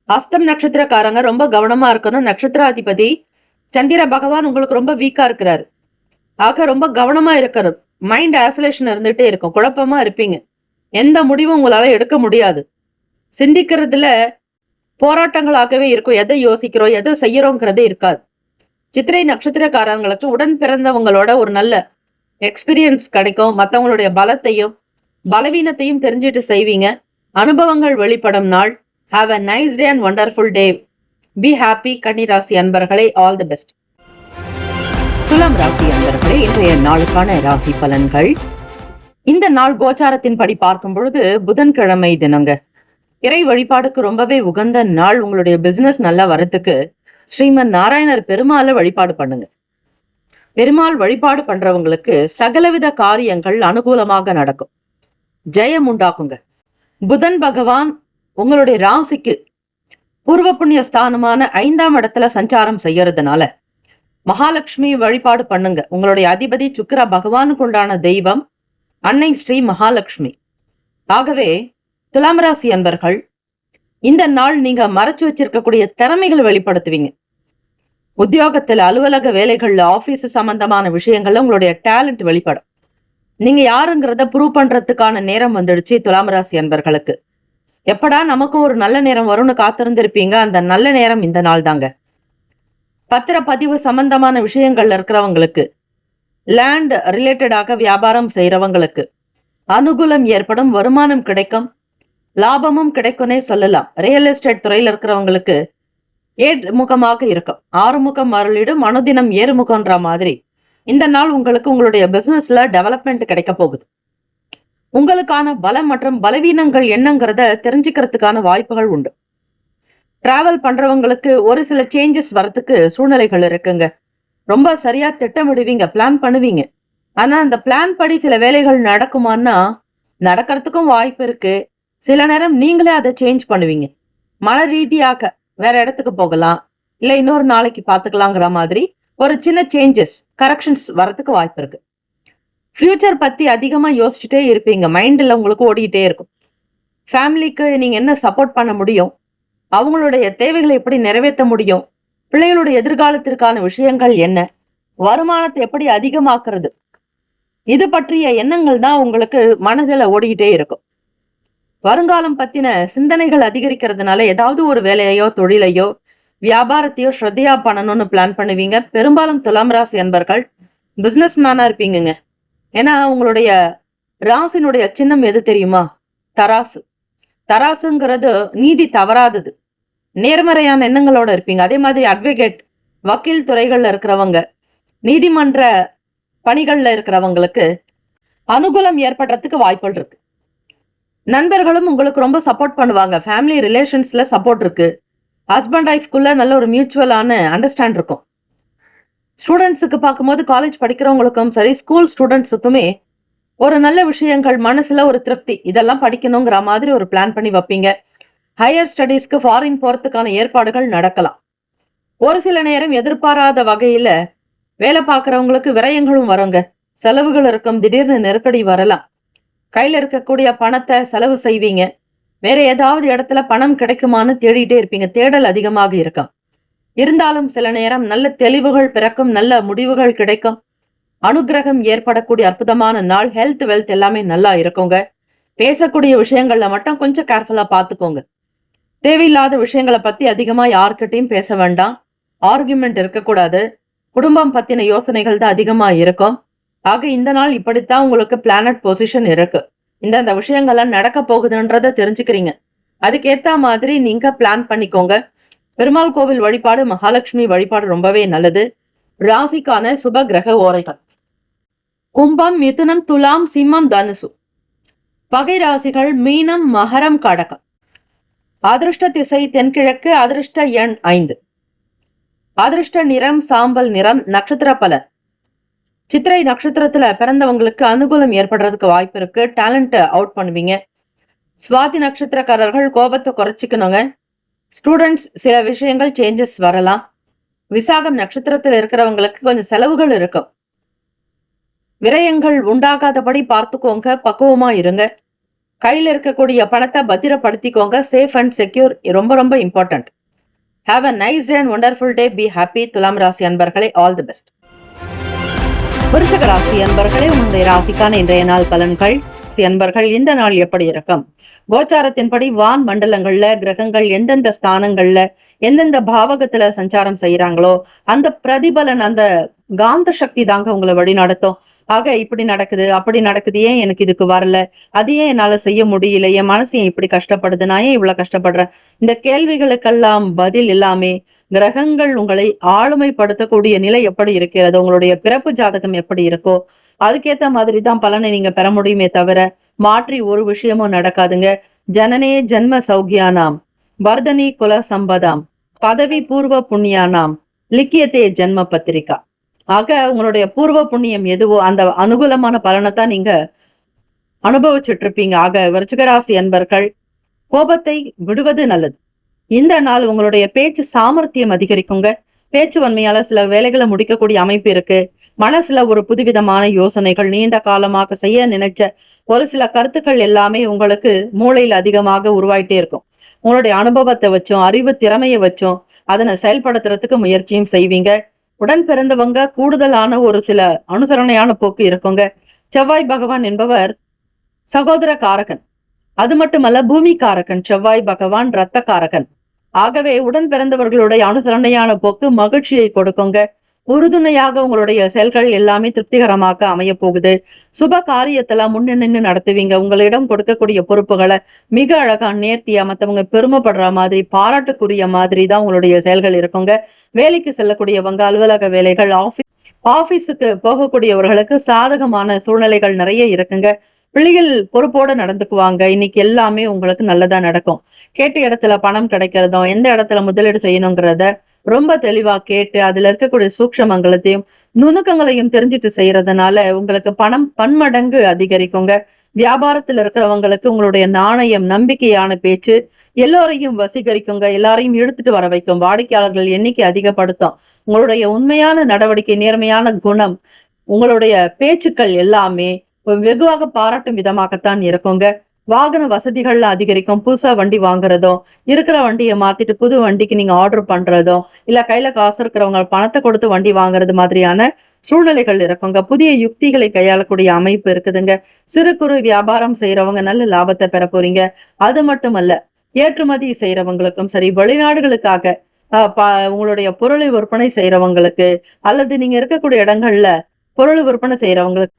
அஸ்தம் நட்சத்திரக்காரங்க ரொம்ப கவனமா இருக்கணும். நட்சத்திராதிபதி சந்திர பகவான் உங்களுக்கு ரொம்ப வீக்கா இருக்கிறாரு. ஆக ரொம்ப கவனமா இருக்கணும். மைண்ட் ஆசோலேஷன் இருந்துட்டே இருக்கும். குழப்பமா இருப்பீங்க. எந்த முடிவும் உங்களால எடுக்க முடியாது. சிந்திக்கிறதுல போராட்டங்களாகவே இருக்கும். எதை யோசிக்கிறோம், எதை செய்யறோங்கிறதே இருக்காது. சித்திரை நட்சத்திரக்காரங்களுக்கு உடன் பிறந்தவங்களோட ஒரு நல்ல எக்ஸ்பீரியன்ஸ் கிடைக்கும். மற்றவங்களுடைய பலத்தையும் பலவீனத்தையும் தெரிஞ்சுட்டு செய்வீங்க. அனுபவங்கள் வெளிப்படும் நாள். Have a nice day and wonderful day. Be happy. கன்னிராசி அன்பர்களே, ஆல் தி பெஸ்ட். துலாம் ராசி அன்பர்களே, இன்றைய நாளுக்கான ராசி பலன்கள். இந்த நாள் கோச்சாரத்தின் படி பார்க்கும் பொழுது புதன்கிழமை தினங்க. இறை வழிபாடுக்கு ரொம்பவே உகந்த நாள். உங்களுடைய பிசினஸ் நல்லா வரத்துக்கு ஸ்ரீமன் நாராயணர் பெருமாளை வழிபாடு பண்ணுங்க. பெருமாள் வழிபாடு பண்றவங்களுக்கு சகலவித காரியங்கள் அனுகூலமாக நடக்கும். ஜெயம் உண்டாக்குங்க. புதன் பகவான் உங்களுடைய ராசிக்கு பூர்வ புண்ணிய ஸ்தானமான 5ஆம் இடத்துல சஞ்சாரம் செய்யறதுனால மகாலட்சுமி வழிபாடு பண்ணுங்க. உங்களுடைய அதிபதி சுக்கிர பகவானுக்கு உண்டான தெய்வம் அன்னை ஸ்ரீ மகாலட்சுமி. ஆகவே துலாம் ராசி அன்பர்கள், இந்த நாள் நீங்க மறைச்சு வச்சிருக்கக்கூடிய திறமைகளை வெளிப்படுத்துவீங்க. உத்தியோகத்துல, அலுவலக வேலைகள்ல, ஆபீஸ் சம்பந்தமான விஷயங்கள்ல உங்களுடைய டேலண்ட் வெளிப்படும். நீங்க யாருங்கிறத ப்ரூவ் பண்றதுக்கான நேரம் வந்துடுச்சு துலாம் ராசி அன்பர்களுக்கு. எப்படா நமக்கும் ஒரு நல்ல நேரம் வரும்னு காத்திருந்திருப்பீங்க. அந்த நல்ல நேரம் இந்த நாள் தாங்க. பத்திரப்பதிவு சம்பந்தமான விஷயங்கள்ல இருக்கிறவங்களுக்கு, லேண்ட் ரிலேட்டடாக வியாபாரம் செய்யறவங்களுக்கு அனுகூலம் ஏற்படும், வருமானம் கிடைக்கும், லாபமும் கிடைக்கும்னே சொல்லலாம். ரியல் எஸ்டேட் துறையில இருக்கிறவங்களுக்கு ஏறுமுகமாக இருக்கும். ஆறுமுகம் அருளிடும் அனுதினம் ஏறுமுகம்ன்ற மாதிரி இந்த நாள் உங்களுக்கு உங்களுடைய பிசினஸ்ல டெவலப்மெண்ட் கிடைக்க போகுது. உங்களுக்கான பலம் மற்றும் பலவீனங்கள் என்னங்கிறத தெரிஞ்சுக்கிறதுக்கான வாய்ப்புகள் உண்டு. டிராவல் பண்றவங்களுக்கு ஒரு சில சேஞ்சஸ் வரத்துக்கு சூழ்நிலைகள் இருக்குங்க. ரொம்ப சரியா திட்டமிடுவீங்க, பிளான் பண்ணுவீங்க. ஆனா அந்த பிளான் படி சில வேலைகள் நடக்குமான்னா நடக்கிறதுக்கும் வாய்ப்பு இருக்கு. சில நேரம் நீங்களே அதை சேஞ்ச் பண்ணுவீங்க. மன ரீதியாக வேற இடத்துக்கு போகலாம், இல்ல இன்னொரு நாளைக்கு பாத்துக்கலாங்கிற மாதிரி ஒரு சின்ன சேஞ்சஸ், கரெக்ஷன்ஸ் வரத்துக்கு வாய்ப்பு இருக்கு. ஃபியூச்சர் பத்தி அதிகமா யோசிச்சுட்டே இருப்பீங்க. மைண்ட்ல உங்களுக்கு ஓடிக்கிட்டே இருக்கும். ஃபேமிலிக்கு நீங்க என்ன சப்போர்ட் பண்ண முடியும், அவங்களுடைய தேவைகளை எப்படி நிறைவேற்ற முடியும், பிள்ளைகளுடைய எதிர்காலத்திற்கான விஷயங்கள் என்ன, வருமானத்தை எப்படி அதிகமாக்குறது, இது பற்றிய எண்ணங்கள் தான் உங்களுக்கு மனதில் ஓடிக்கிட்டே இருக்கும். வருங்காலம் பத்தின சிந்தனைகள் அதிகரிக்கிறதுனால ஏதாவது ஒரு வேலையோ தொழிலையோ வியாபாரத்தையோ ஸ்ரத்தையா பண்ணணும்னு பிளான் பண்ணுவீங்க. பெரும்பாலும் துலாம் ராசி அன்பர்கள் பிசினஸ் மேனா இருப்பீங்க. ஏன்னா உங்களுடைய ராசினுடைய சின்னம் எது தெரியுமா? தராசு. தராசுங்கிறது நீதி தவறாதது, நேர்மறையான எண்ணங்களோட இருப்பீங்க. அதே மாதிரி அட்வொகேட், வக்கீல் துறைகள்ல இருக்கிறவங்க, நீதிமன்ற பணிகள்ல இருக்கிறவங்களுக்கு அனுகூலம் ஏற்படுறதுக்கு வாய்ப்புகள் இருக்கு. நண்பர்களும் உங்களுக்கு ரொம்ப சப்போர்ட் பண்ணுவாங்க. ஃபேமிலி ரிலேஷன்ஸ்ல சப்போர்ட் இருக்கு. ஹஸ்பண்ட் ஒய்ஃப்குள்ள நல்ல ஒரு மியூச்சுவலான அண்டர்ஸ்டாண்ட் இருக்கும். ஸ்டூடெண்ட்ஸுக்கு பார்க்கும்போது காலேஜ் படிக்கிறவங்களுக்கும் சரி, ஸ்கூல் ஸ்டூடெண்ட்ஸுக்குமே ஒரு நல்ல விஷயங்கள், மனசுல ஒரு திருப்தி, இதெல்லாம் படிக்கணுங்கிற மாதிரி ஒரு பிளான் பண்ணி வைப்பீங்க. ஹையர் ஸ்டடீஸ்க்கு ஃபாரின் போறதுக்கான ஏற்பாடுகள் நடக்கலாம். ஒரு சில நேரம் எதிர்பாராத வகையில வேலை பார்க்கறவங்களுக்கு விரயங்களும் வருங்க. செலவுகள் இருக்கும், திடீர்னு நெருக்கடி வரலாம். கையில இருக்கக்கூடிய பணத்தை செலவு செய்வீங்க. வேற ஏதாவது இடத்துல பணம் கிடைக்குமான்னு தேடிட்டே இருப்பீங்க. தேடல் அதிகமாக இருக்கும். இருந்தாலும் சில நேரம் நல்ல தெளிவுகள் பிறக்கும், நல்ல முடிவுகள் கிடைக்கும், அனுகிரகம் ஏற்படக்கூடிய அற்புதமான நாள். ஹெல்த், வெல்த் எல்லாமே நல்லா இருக்குங்க. பேசக்கூடிய விஷயங்கள்ல மட்டும் கொஞ்சம் கேர்ஃபுல்லா பார்த்துக்கோங்க. தேவையில்லாத விஷயங்களை பத்தி அதிகமா யார்கிட்டையும் பேச வேண்டாம். ஆர்குமெண்ட் இருக்கக்கூடாது. குடும்பம் பத்தின யோசனைகள் தான் அதிகமா இருக்கும். ஆக இந்த நாள் இப்படித்தான் உங்களுக்கு பிளானட் பொசிஷன் இருக்கு. இந்த விஷயங்கள்லாம் நடக்க போகுதுன்றத தெரிஞ்சுக்கிறீங்க. அதுக்கேத்த மாதிரி நீங்க பிளான் பண்ணிக்கோங்க. பெருமாள் கோவில் வழிபாடு, மகாலட்சுமி வழிபாடு ரொம்பவே நல்லது. ராசிக்கான சுப கிரக ஓரைகள்: கும்பம், மிதுனம், துலாம், சிம்மம், தனுசு. பகை ராசிகள் மீனம், மகரம், கடகம். அதிர்ஷ்ட திசை தென்கிழக்கு. அதிர்ஷ்ட எண் 5. அதிர்ஷ்ட நிறம் சாம்பல் நிறம். நட்சத்திர பலன்: சித்திரை நட்சத்திரத்துல பிறந்தவங்களுக்கு அனுகூலம் ஏற்படுறதுக்கு வாய்ப்பு இருக்கு. டேலண்ட் அவுட் பண்ணுவீங்க. சுவாதி நட்சத்திரக்காரர்கள் கோபத்தை குறைச்சிக்கணுங்க. ஸ்டூடெண்ட்ஸ் சில விஷயங்கள் சேஞ்சஸ் வரலாம். விசாகம் நட்சத்திரத்தில் இருக்கிறவங்களுக்கு கொஞ்சம் செலவுகள் இருக்கும். விரயங்கள் உண்டாகாதபடி பார்த்துக்கோங்க, பக்குவமா இருங்க. கையில இருக்கக்கூடிய பணத்தை பத்திரப்படுத்திக்கோங்க. சேஃப் அண்ட் செக்யூர் ரொம்ப ரொம்ப important. Have a nice day and wonderful day. Be happy. துலாம் ராசி அன்பர்களே, ஆல் தி பெஸ்ட். விருச்சிக ராசி அன்பர்களே, உங்களுடைய ராசிக்கான இன்றைய நாள் பலன்கள். அன்பர்கள், இந்த நாள் எப்படி இருக்கும்? கோச்சாரத்தின்படி வான் மண்டலங்கள்ல கிரகங்கள் எந்தெந்த ஸ்தானங்கள்ல எந்தெந்த பாவகத்துல சஞ்சாரம் செய்யறாங்களோ அந்த பிரதிபலன், அந்த காந்த சக்தி தாங்க உங்களை வழி நடத்தும். ஆக இப்படி நடக்குது, அப்படி நடக்குது, ஏன் எனக்கு இதுக்கு வரல, அது ஏன் என்னால செய்ய முடியல, என் மனசு ஏன் இப்படி கஷ்டப்படுது, நான் ஏன் இவ்வளவு கஷ்டப்படுறேன், இந்த கேள்விகளுக்கெல்லாம் பதில் எல்லாமே கிரகங்கள் உங்களை ஆளுமைப்படுத்தக்கூடிய நிலை எப்படி இருக்கிறது, உங்களுடைய பிறப்பு ஜாதகம் எப்படி இருக்கோ அதுக்கேத்த மாதிரி தான் பலனை நீங்க பெற முடியுமே தவிர மாற்றி ஒரு விஷயமும் நடக்காதுங்க. ஜனனே ஜென்ம சௌகியானாம், வர்தனி குல சம்பதாம், பதவி பூர்வ புண்ணியானாம், லிக்கியத்தே ஜென்ம பத்திரிகா. ஆக உங்களுடைய பூர்வ புண்ணியம் எதுவோ அந்த அனுகூலமான பலனை தான் நீங்க அனுபவிச்சுட்டு இருப்பீங்க. ஆக விருச்சிகராசி அன்பர்கள், கோபத்தை விடுவது நல்லது. இந்த நாள் உங்களுடைய பேச்சு சாமர்த்தியம் அதிகரிக்குங்க. பேச்சு வன்மையால சில வேலைகளை முடிக்கக்கூடிய அமைப்பு இருக்கு. மனசுல ஒரு புதுவிதமான யோசனைகள், நீண்ட காலமாக செய்ய நினைச்ச ஒரு சில கருத்துக்கள் எல்லாமே உங்களுக்கு மூளையில அதிகமாக உருவாயிட்டே இருக்கும். உங்களுடைய அனுபவத்தை வச்சும் அறிவு திறமையை வச்சும் அதனை செயல்படுத்துறதுக்கு முயற்சியும் செய்வீங்க. உடன் பிறந்தவங்க கூடுதலான ஒரு சில அனுசரணையான போக்கு இருக்குங்க. செவ்வாய் பகவான் என்பவர் சகோதர காரகன். அது மட்டுமல்ல பூமி காரகன். செவ்வாய் பகவான் இரத்த காரகன். ஆகவே உடன் பிறந்தவர்களுடைய அனுசரணையான போக்கு மகிழ்ச்சியை கொடுக்குங்க. உறுதுணையாக உங்களுடைய செயல்கள் எல்லாமே திருப்திகரமாக அமைய போகுது. சுப காரியத்துல முன்னின்று நடத்துவீங்க. உங்களிடம் கொடுக்கக்கூடிய பொறுப்புகளை மிக அழகா நேர்த்தியா மத்தவங்க பெருமைப்படுற மாதிரி பாராட்டுக்குரிய மாதிரி தான் உங்களுடைய செயல்கள் இருக்குங்க. வேலைக்கு செல்லக்கூடியவங்க, அலுவலக வேலைகள், ஆபீஸுக்கு போகக்கூடியவர்களுக்கு சாதகமான சூழ்நிலைகள் நிறைய இருக்குங்க. பிள்ளைகள் பொறுப்போட நடந்துக்குவாங்க. இன்னைக்கு எல்லாமே உங்களுக்கு நல்லதா நடக்கும். கேட்ட இடத்துல பணம் கிடைக்கிறதும், எந்த இடத்துல முதலீடு செய்யணுங்கிறத ரொம்ப தெளிவா கேட்டு அதுல இருக்கக்கூடிய சூக்ஷமங்களையும் நுணுக்கங்களையும் தெரிஞ்சுட்டு செய்யறதுனால உங்களுக்கு பணம் பன்மடங்கு அதிகரிக்குங்க. வியாபாரத்துல இருக்கிறவங்களுக்கு உங்களுடைய நாணயம், நம்பிக்கையான பேச்சு எல்லோரையும் வசீகரிக்குங்க. எல்லாரையும் இழுத்துட்டு வர வைக்கும். வாடிக்கையாளர்கள் எண்ணிக்கை அதிகப்படுத்தும். உங்களுடைய உண்மையான நடவடிக்கை, நேர்மையான குணம், உங்களுடைய பேச்சுக்கள் எல்லாமே வெகுவாக பாராட்டும் விதமாகத்தான் இருக்குங்க. வாகன வசதிகள்ல அதிகரிக்கும். புதுசா வண்டி வாங்குறதும், இருக்கிற வண்டியை மாத்திட்டு புது வண்டிக்கு நீங்க ஆர்டர் பண்றதும், இல்ல கையில காசு இருக்கிறவங்க பணத்தை கொடுத்து வண்டி வாங்குறது மாதிரியான சூழ்நிலைகள் இருக்குங்க. புதிய யுக்திகளை கையாளக்கூடிய அமைப்பு இருக்குதுங்க. சிறு குறு வியாபாரம் செய்யறவங்க நல்ல லாபத்தை பெற போறீங்க. அது மட்டுமல்ல, ஏற்றுமதி செய்யறவங்களுக்கும் சரி, வெளிநாடுகளுக்காக உங்களுடைய பொருளை விற்பனை செய்யறவங்களுக்கு, அல்லது நீங்க இருக்கக்கூடிய இடங்கள்ல பொருள் விற்பனை செய்யறவங்களுக்கு,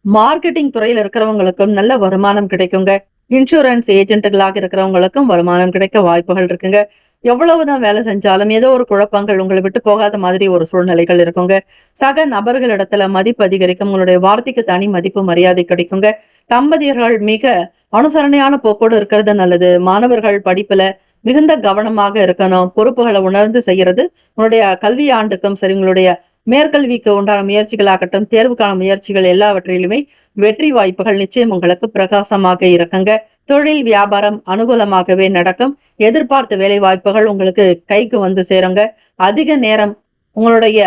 மார்க்கெட்டிங் துறையில இருக்கிறவங்களுக்கும் நல்ல வருமானம் கிடைக்குங்க. இன்சூரன்ஸ் ஏஜென்ட்டுகளாக இருக்கிறவங்களுக்கும் வருமானம் கிடைக்க வாய்ப்புகள் இருக்குங்க. எவ்வளவுதான் வேலை செஞ்சாலும் ஏதோ ஒரு குழப்பங்கள் உங்களை விட்டு போகாத மாதிரி ஒரு சூழ்நிலைகள் இருக்குங்க. சக நபர்களிடத்துல மதிப்பு அதிகரிக்கும். உங்களுடைய வார்த்தைக்கு தனி மதிப்பு மரியாதை கிடைக்குங்க. தம்பதியர்கள் மிக அனுசரணையான போக்கோடு இருக்கிறது நல்லது. மாணவர்கள் படிப்புல மிகுந்த கவனமாக இருக்கணும். பொறுப்புகளை உணர்ந்து செய்யறது உங்களுடைய கல்வி ஆண்டுக்கும் சரி, உங்களுடைய மேற்கல்விக்கு உண்டான முயற்சிகளாகட்டும், தேர்வுக்கான முயற்சிகள் எல்லாவற்றிலுமே வெற்றி வாய்ப்புகள் நிச்சயம் உங்களுக்கு பிரகாசமாக இருக்குங்க. தொழில் வியாபாரம் அனுகூலமாகவே நடக்கும். எதிர்பார்த்த வேலை வாய்ப்புகள் உங்களுக்கு கைக்கு வந்து சேருங்க. அதிக நேரம் உங்களுடைய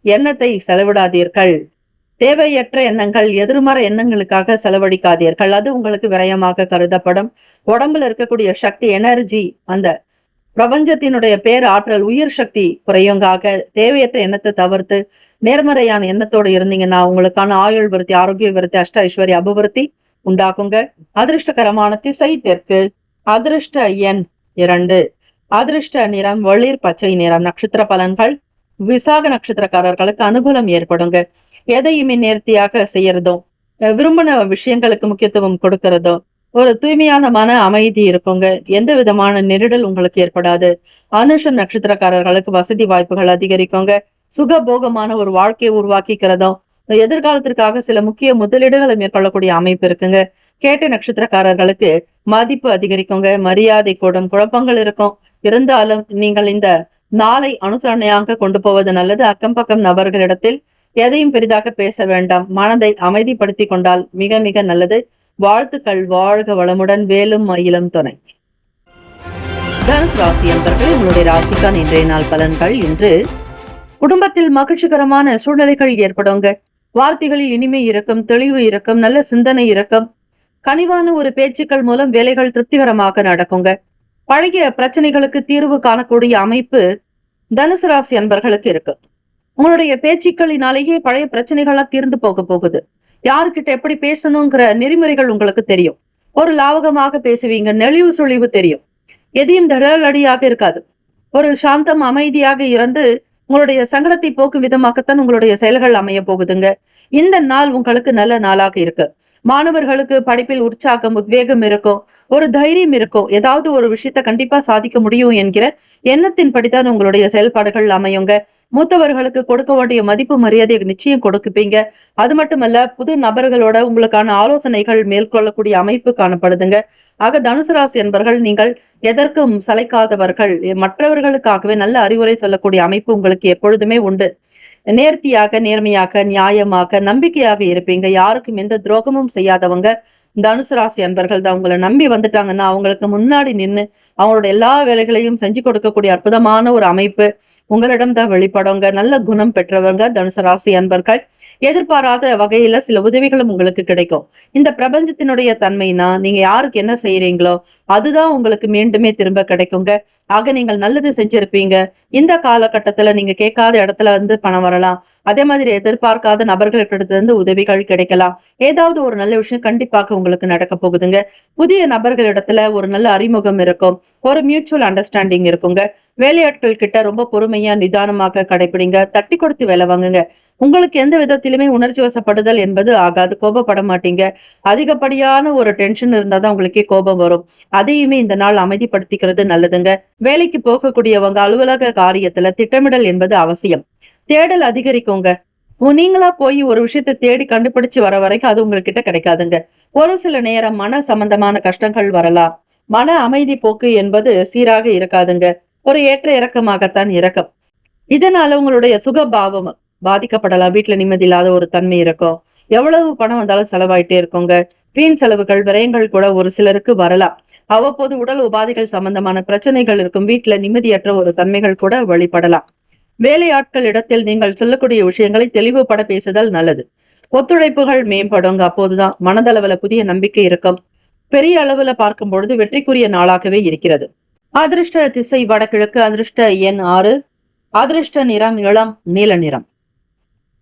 எண்ணத்தை செலவிடாதீர்கள். தேவையற்ற எண்ணங்கள், எதிர்மறை எண்ணங்களுக்காக செலவழிக்காதீர்கள். அது உங்களுக்கு விரயமாக கருதப்படும். உடம்புல இருக்கக்கூடிய சக்தி, எனர்ஜி, அந்த பிரபஞ்சத்தினுடைய பேர் ஆற்றல், உயிர் சக்தி குறையுங்காக தேவையற்ற எண்ணத்தை தவிர்த்து நேர்மறையான எண்ணத்தோடு இருந்தீங்கன்னா உங்களுக்கான ஆயுள் விருத்தி, ஆரோக்கிய விருத்தி, அஷ்ட ஐஸ்வர்ய அபிவிருத்தி உண்டாக்குங்க. அதிர்ஷ்டகரமான திசை தெற்கு. அதிர்ஷ்ட எண் 2. அதிர்ஷ்ட நிறம் வெளிர் பச்சை நிறம். நட்சத்திர பலன்கள். விசாக நட்சத்திரக்காரர்களுக்கு அனுகூலம் ஏற்படுங்க. எதையுமே நேர்த்தியாக செய்யறதும், விரும்பின விஷயங்களுக்கு முக்கியத்துவம் கொடுக்கறதும், ஒரு தூய்மையான மன அமைதி இருக்குங்க. எந்த விதமான நெருடல் உங்களுக்கு ஏற்படாது. அனுஷம் நட்சத்திரக்காரர்களுக்கு வசதி வாய்ப்புகள் அதிகரிக்குங்க. சுகபோகமான ஒரு வாழ்க்கையை உருவாக்கிக்கிறதும், எதிர்காலத்திற்காக சில முக்கிய முதலீடுகளை மேற்கொள்ளக்கூடிய அமைப்பு இருக்குங்க. கேட்ட நட்சத்திரக்காரர்களுக்கு மதிப்பு அதிகரிக்குங்க. மரியாதை கூடும். குழப்பங்கள் இருக்கும். இருந்தாலும் நீங்கள் இந்த நாளை அனுசரணையாக கொண்டு போவது நல்லது. அக்கம் பக்கம் நபர்களிடத்தில் எதையும் பெரிதாக பேச வேண்டாம். மனதை அமைதிப்படுத்தி கொண்டால் மிக மிக நல்லது. வாழ்த்துக்கள். வாழ்க வளமுடன். வேலும் மயிலும் துணை. தனுசு ராசி அன்பர்களே, உங்களுடைய ராசிக்கான இன்றைய நாள் பலன்கள். இன்று குடும்பத்தில் மகிழ்ச்சிகரமான சூழ்நிலைகள் ஏற்படுங்க. வார்த்தைகளில் இனிமை இருக்கும், தெளிவு இருக்கும், நல்ல சிந்தனை இருக்கும். கனிவான ஒரு பேச்சுக்கள் மூலம் வேலைகள் திருப்திகரமாக நடக்குங்க. பழைய பிரச்சனைகளுக்கு தீர்வு காணக்கூடிய அமைப்பு தனுசு ராசி அன்பர்களுக்கு இருக்கு. உங்களுடைய பேச்சுக்களினாலேயே பழைய பிரச்சனைகளா தீர்ந்து போக போகுது. யாருக்கிட்ட எப்படி பேசணுங்கிற நெறிமுறைகள் உங்களுக்கு தெரியும். ஒரு லாவகமாக பேசுவீங்க. நெளிவு சுழிவு தெரியும். எதையும் தடலடியாக இருக்காது. ஒரு சாந்தம், அமைதியாக இருந்து உங்களுடைய சங்கடத்தை போக்கும் விதமாகத்தான் உங்களுடைய செயல்கள் அமைய போகுதுங்க. இந்த நாள் உங்களுக்கு நல்ல நாளாக இருக்கு. மாணவர்களுக்கு படிப்பில் உற்சாகம், உத்வேகம் இருக்கும். ஒரு தைரியம் இருக்கும். ஏதாவது ஒரு விஷயத்த கண்டிப்பா சாதிக்க முடியும் என்கிற எண்ணத்தின் படித்தான் உங்களுடைய செயல்பாடுகள் அமையுங்க. மூத்தவர்களுக்கு கொடுக்க வேண்டிய மதிப்பு மரியாதை நிச்சயம் கொடுப்பீங்க. அது மட்டுமல்ல, புது நபர்களோட உங்களுக்கான ஆலோசனைகள் மேற்கொள்ளக்கூடிய அமைப்பு காணப்படுதுங்க. ஆக தனுசு ராசி என்பர்கள் நீங்கள் எதற்கும் சளைக்காதவர்கள். மற்றவர்களுக்காகவே நல்ல அறிவுரை சொல்லக்கூடிய அமைப்பு உங்களுக்கு எப்பொழுதுமே உண்டு. நேர்த்தியாக, நேர்மையாக, நியாயமாக, நம்பிக்கையாக இருப்பீங்க. யாருக்கும் எந்த துரோகமும் செய்யாதவங்க தனுசு ராசி அன்பர்கள் தான். உங்களை நம்பி வந்துட்டாங்கன்னா அவங்களுக்கு முன்னாடி நின்று அவங்களோட எல்லா வேலைகளையும் செஞ்சு கொடுக்கக்கூடிய அற்புதமான ஒரு அமைப்பு உங்களிடம் தான் வெளிப்படுங்க. நல்ல குணம் பெற்றவங்க தனுசு ராசி அன்பர்கள். எதிர்பாராத வகையில சில உதவிகளும் உங்களுக்கு கிடைக்கும். இந்த பிரபஞ்சத்தினுடைய தன்மைனா நீங்க யாருக்கு என்ன செய்யறீங்களோ அதுதான் உங்களுக்கு மீண்டுமே திரும்ப கிடைக்குங்க. ஆக நீங்கள் நல்லது செஞ்சிருப்பீங்க. இந்த காலகட்டத்துல நீங்க கேட்காத இடத்துல பணம் வரலாம். அதே மாதிரி எதிர்பார்க்காத நபர்களிடத்துல இருந்து உதவிகள் கிடைக்கலாம். ஏதாவது ஒரு நல்ல விஷயம் கண்டிப்பாக உங்களுக்கு நடக்க போகுதுங்க. புதிய நபர்களிடத்துல ஒரு நல்ல அறிமுகம் இருக்கும். ஒரு மியூச்சுவல் அண்டர்ஸ்டாண்டிங் இருக்குங்க. வேலையாட்கள் கிட்ட ரொம்ப பொறுமையா நிதானமாக கடைபிடிங்க. தட்டி கொடுத்து வேலை வாங்குங்க. உங்களுக்கு எந்த விதத்திலுமே உணர்ச்சி வசப்படுதல் என்பது ஆகாது. கோபப்பட மாட்டீங்க. அதிகப்படியான ஒரு டென்ஷன் இருந்தாதான் உங்களுக்கே கோபம் வரும். அதையுமே இந்த நாள் அமைதிப்படுத்திக்கிறது நல்லதுங்க. வேலைக்கு போகக்கூடியவங்க அலுவலக காரியத்துல திட்டமிடல் என்பது அவசியம். தேடல் அதிகரிக்குங்க. நீங்களா போய் ஒரு விஷயத்தை தேடி கண்டுபிடிச்சு வர வரைக்கும் அது உங்ககிட்ட கிடைக்காதுங்க. ஒரு சில நேரம் மன சம்பந்தமான கஷ்டங்கள் வரலாம். மன அமைதி போக்கு என்பது சீராக இருக்காதுங்க. ஒரு ஏற்ற இறக்கமாகத்தான் இறக்கம். இதனால உங்களுடைய சுகபாவம் பாதிக்கப்படலாம். வீட்டுல நிம்மதி இல்லாத ஒரு தன்மை இருக்கும். எவ்வளவு பணம் வந்தாலும் செலவாயிட்டே இருக்குங்க. வீண் செலவுகள் விரயங்கள் கூட ஒரு சிலருக்கு வரலாம். அவ்வப்போது உடல் உபாதைகள் சம்பந்தமான பிரச்சனைகள் இருக்கும். வீட்டுல நிம்மதியற்ற ஒரு தன்மைகள் கூட வெளிப்படலாம். வேலையாட்கள் இடத்தில் நீங்கள் சொல்லக்கூடிய விஷயங்களை தெளிவுபட பேசுதல் நல்லது. ஒத்துழைப்புகள் மேம்படுங்க. அப்போதுதான் மனதளவுல புதிய நம்பிக்கை இருக்கும். பெரிய அளவுல பார்க்கும் பொழுது வெற்றிக்குரிய நாளாகவே இருக்கிறது. அதிர்ஷ்ட திசை வடகிழக்கு. அதிர்ஷ்ட எண் 6. அதிர்ஷ்ட நிறம் இளம் நீல நிறம்.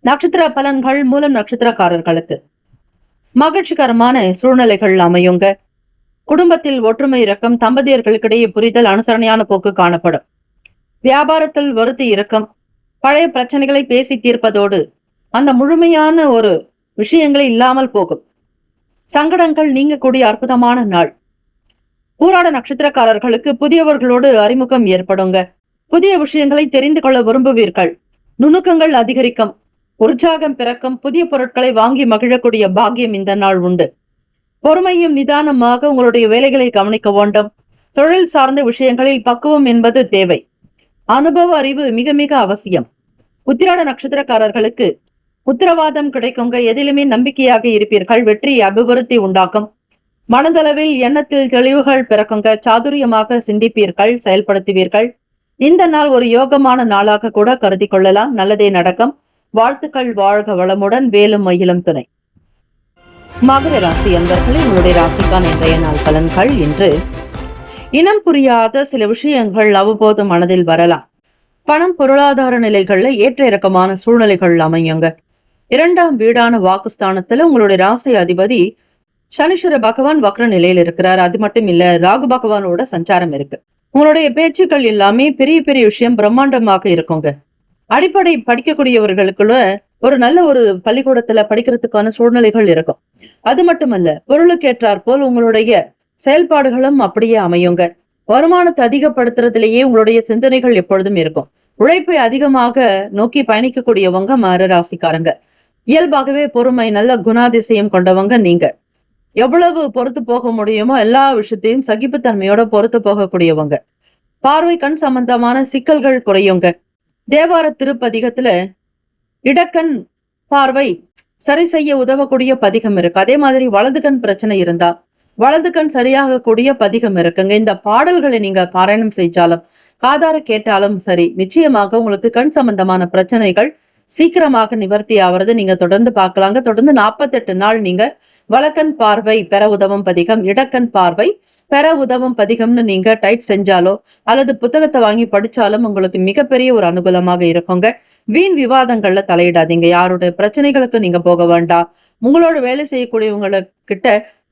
நட்சத்திர பலன்கள். மூலம் நட்சத்திரக்காரர்களுக்கு மகிழ்ச்சிகரமான சூழ்நிலைகள் அமையுங்க. குடும்பத்தில் ஒற்றுமை இறக்கம். தம்பதியர்களுக்கிடையே புரிதல் அனுசரணையான போக்கு காணப்படும். வியாபாரத்தில் வருத்தி இறக்கம். பழைய பிரச்சனைகளை பேசி தீர்ப்பதோடு அந்த முழுமையான ஒரு விஷயங்களே இல்லாமல் போகும். சங்கடங்கள் நீங்கக்கூடிய அற்புதமான நாள். பூராட நட்சத்திரக்காரர்களுக்கு புதியவர்களோடு அறிமுகம் ஏற்படுங்க. புதிய விஷயங்களை தெரிந்து கொள்ள விரும்புவீர்கள். நுணுக்கங்கள் அதிகரிக்கும். உற்சாகம் பிறக்கும். புதிய பொருட்களை வாங்கி மகிழக்கூடிய பாக்கியம் இந்த நாள் உண்டு. பொறுமையும் நிதானமாக உங்களுடைய வேலைகளை கவனிக்க வேண்டும். தொழில் சார்ந்த விஷயங்களில் பக்குவம் என்பது தேவை. அனுபவ அறிவு மிக மிக அவசியம். உத்திராட நட்சத்திரக்காரர்களுக்கு உத்தரவாதம் கிடைக்குங்க. எதிலுமே நம்பிக்கையாக இருப்பீர்கள். வெற்றி அபிவிருத்தி உண்டாக்கும். மனதளவில் எண்ணத்தில் தெளிவுகள் பிறக்குங்க. சாதுரியமாக சிந்திப்பீர்கள், செயல்படுத்துவீர்கள். இந்த நாள் ஒரு யோகமான நாளாக கூட கருதி கொள்ளலாம். நல்லதே நடக்கும். வாழ்த்துக்கள். வாழ்க வளமுடன். வேலும் மயிலும் துணை. மகர ராசி அன்பர்களே, உங்களுடைய ராசிக்கான இன்றைய நாள் பலன்கள். இன்று இனம் புரியாத சில விஷயங்கள் அவ்வப்போது மனதில் வரலாம். பணம் பொருளாதார நிலைகள்ல ஏற்ற இறக்கமான சூழ்நிலைகள் அமையுங்க. 2ஆம் வீடான வாக்குஸ்தானத்துல உங்களுடைய ராசி அதிபதி சனீஸ்வர பகவான் வக்ர நிலையில் இருக்கிறார். அது மட்டும் இல்ல, ராகு பகவானோட சஞ்சாரம் இருக்கு. உங்களுடைய பேச்சுக்கள் எல்லாமே பெரிய பெரிய விஷயம் பிரம்மாண்டமாக இருக்குங்க. அடிப்படை படிக்கக்கூடியவர்களுக்குள்ள ஒரு நல்ல ஒரு பள்ளிக்கூடத்துல படிக்கிறதுக்கான சூழ்நிலைகள் இருக்கும். அது மட்டுமல்ல, பொருளுக்கேற்றாற் போல் உங்களுடைய செயல்பாடுகளும் அப்படியே அமையுங்க. வருமானத்தை அதிகப்படுத்துறதுலேயே உங்களுடைய சிந்தனைகள் எப்பொழுதும் இருக்கும். உழைப்பை அதிகமாக நோக்கி பயணிக்கக்கூடியவங்க மகர ராசிக்காரங்க. இயல்பாகவே பொறுமை, நல்ல குணாதிசயம் கொண்டவங்க நீங்க. எவ்வளவு பொறுத்து போக முடியுமோ எல்லா விஷயத்தையும் சகிப்புத்தன்மையோட பொறுத்து போகக்கூடியவங்க. பார்வை கண் சம்பந்தமான சிக்கல்கள் குறையுங்க. தேவார திருப்பதிகத்துல இடக்கண் பார்வை சரி செய்ய உதவக்கூடிய பதிகம் இருக்கு. அதே மாதிரி வலது கண் பிரச்சனை இருந்தா வலது கண் சரியாக கூடிய பதிகம் இருக்குங்க. இந்த பாடல்களை நீங்க பாராயணம் செஞ்சாலும் காதார கேட்டாலும் சரி, நிச்சயமாக உங்களுக்கு கண் சம்பந்தமான பிரச்சனைகள் சீக்கிரமாக நிவர்த்தி ஆவறது நீங்க தொடர்ந்து பார்க்கலாங்க. தொடர்ந்து 48 நாள் நீங்க வலக்கண் பார்வை பெற உதவும் பதிகம், இடக்கண் பார்வை பெற உதவும் பதிகம்னு நீங்க டைப் செஞ்சாலோ அல்லது புத்தகத்தை வாங்கி படிச்சாலும் உங்களுக்கு மிகப்பெரிய ஒரு அனுகூலமாக இருக்குங்க. வீண் விவாதங்கள்ல தலையிடாதீங்க. யாருடைய பிரச்சனைகளுக்கு நீங்க போக வேண்டாம். உங்களோட வேலை செய்யக்கூடியவங்க கிட்ட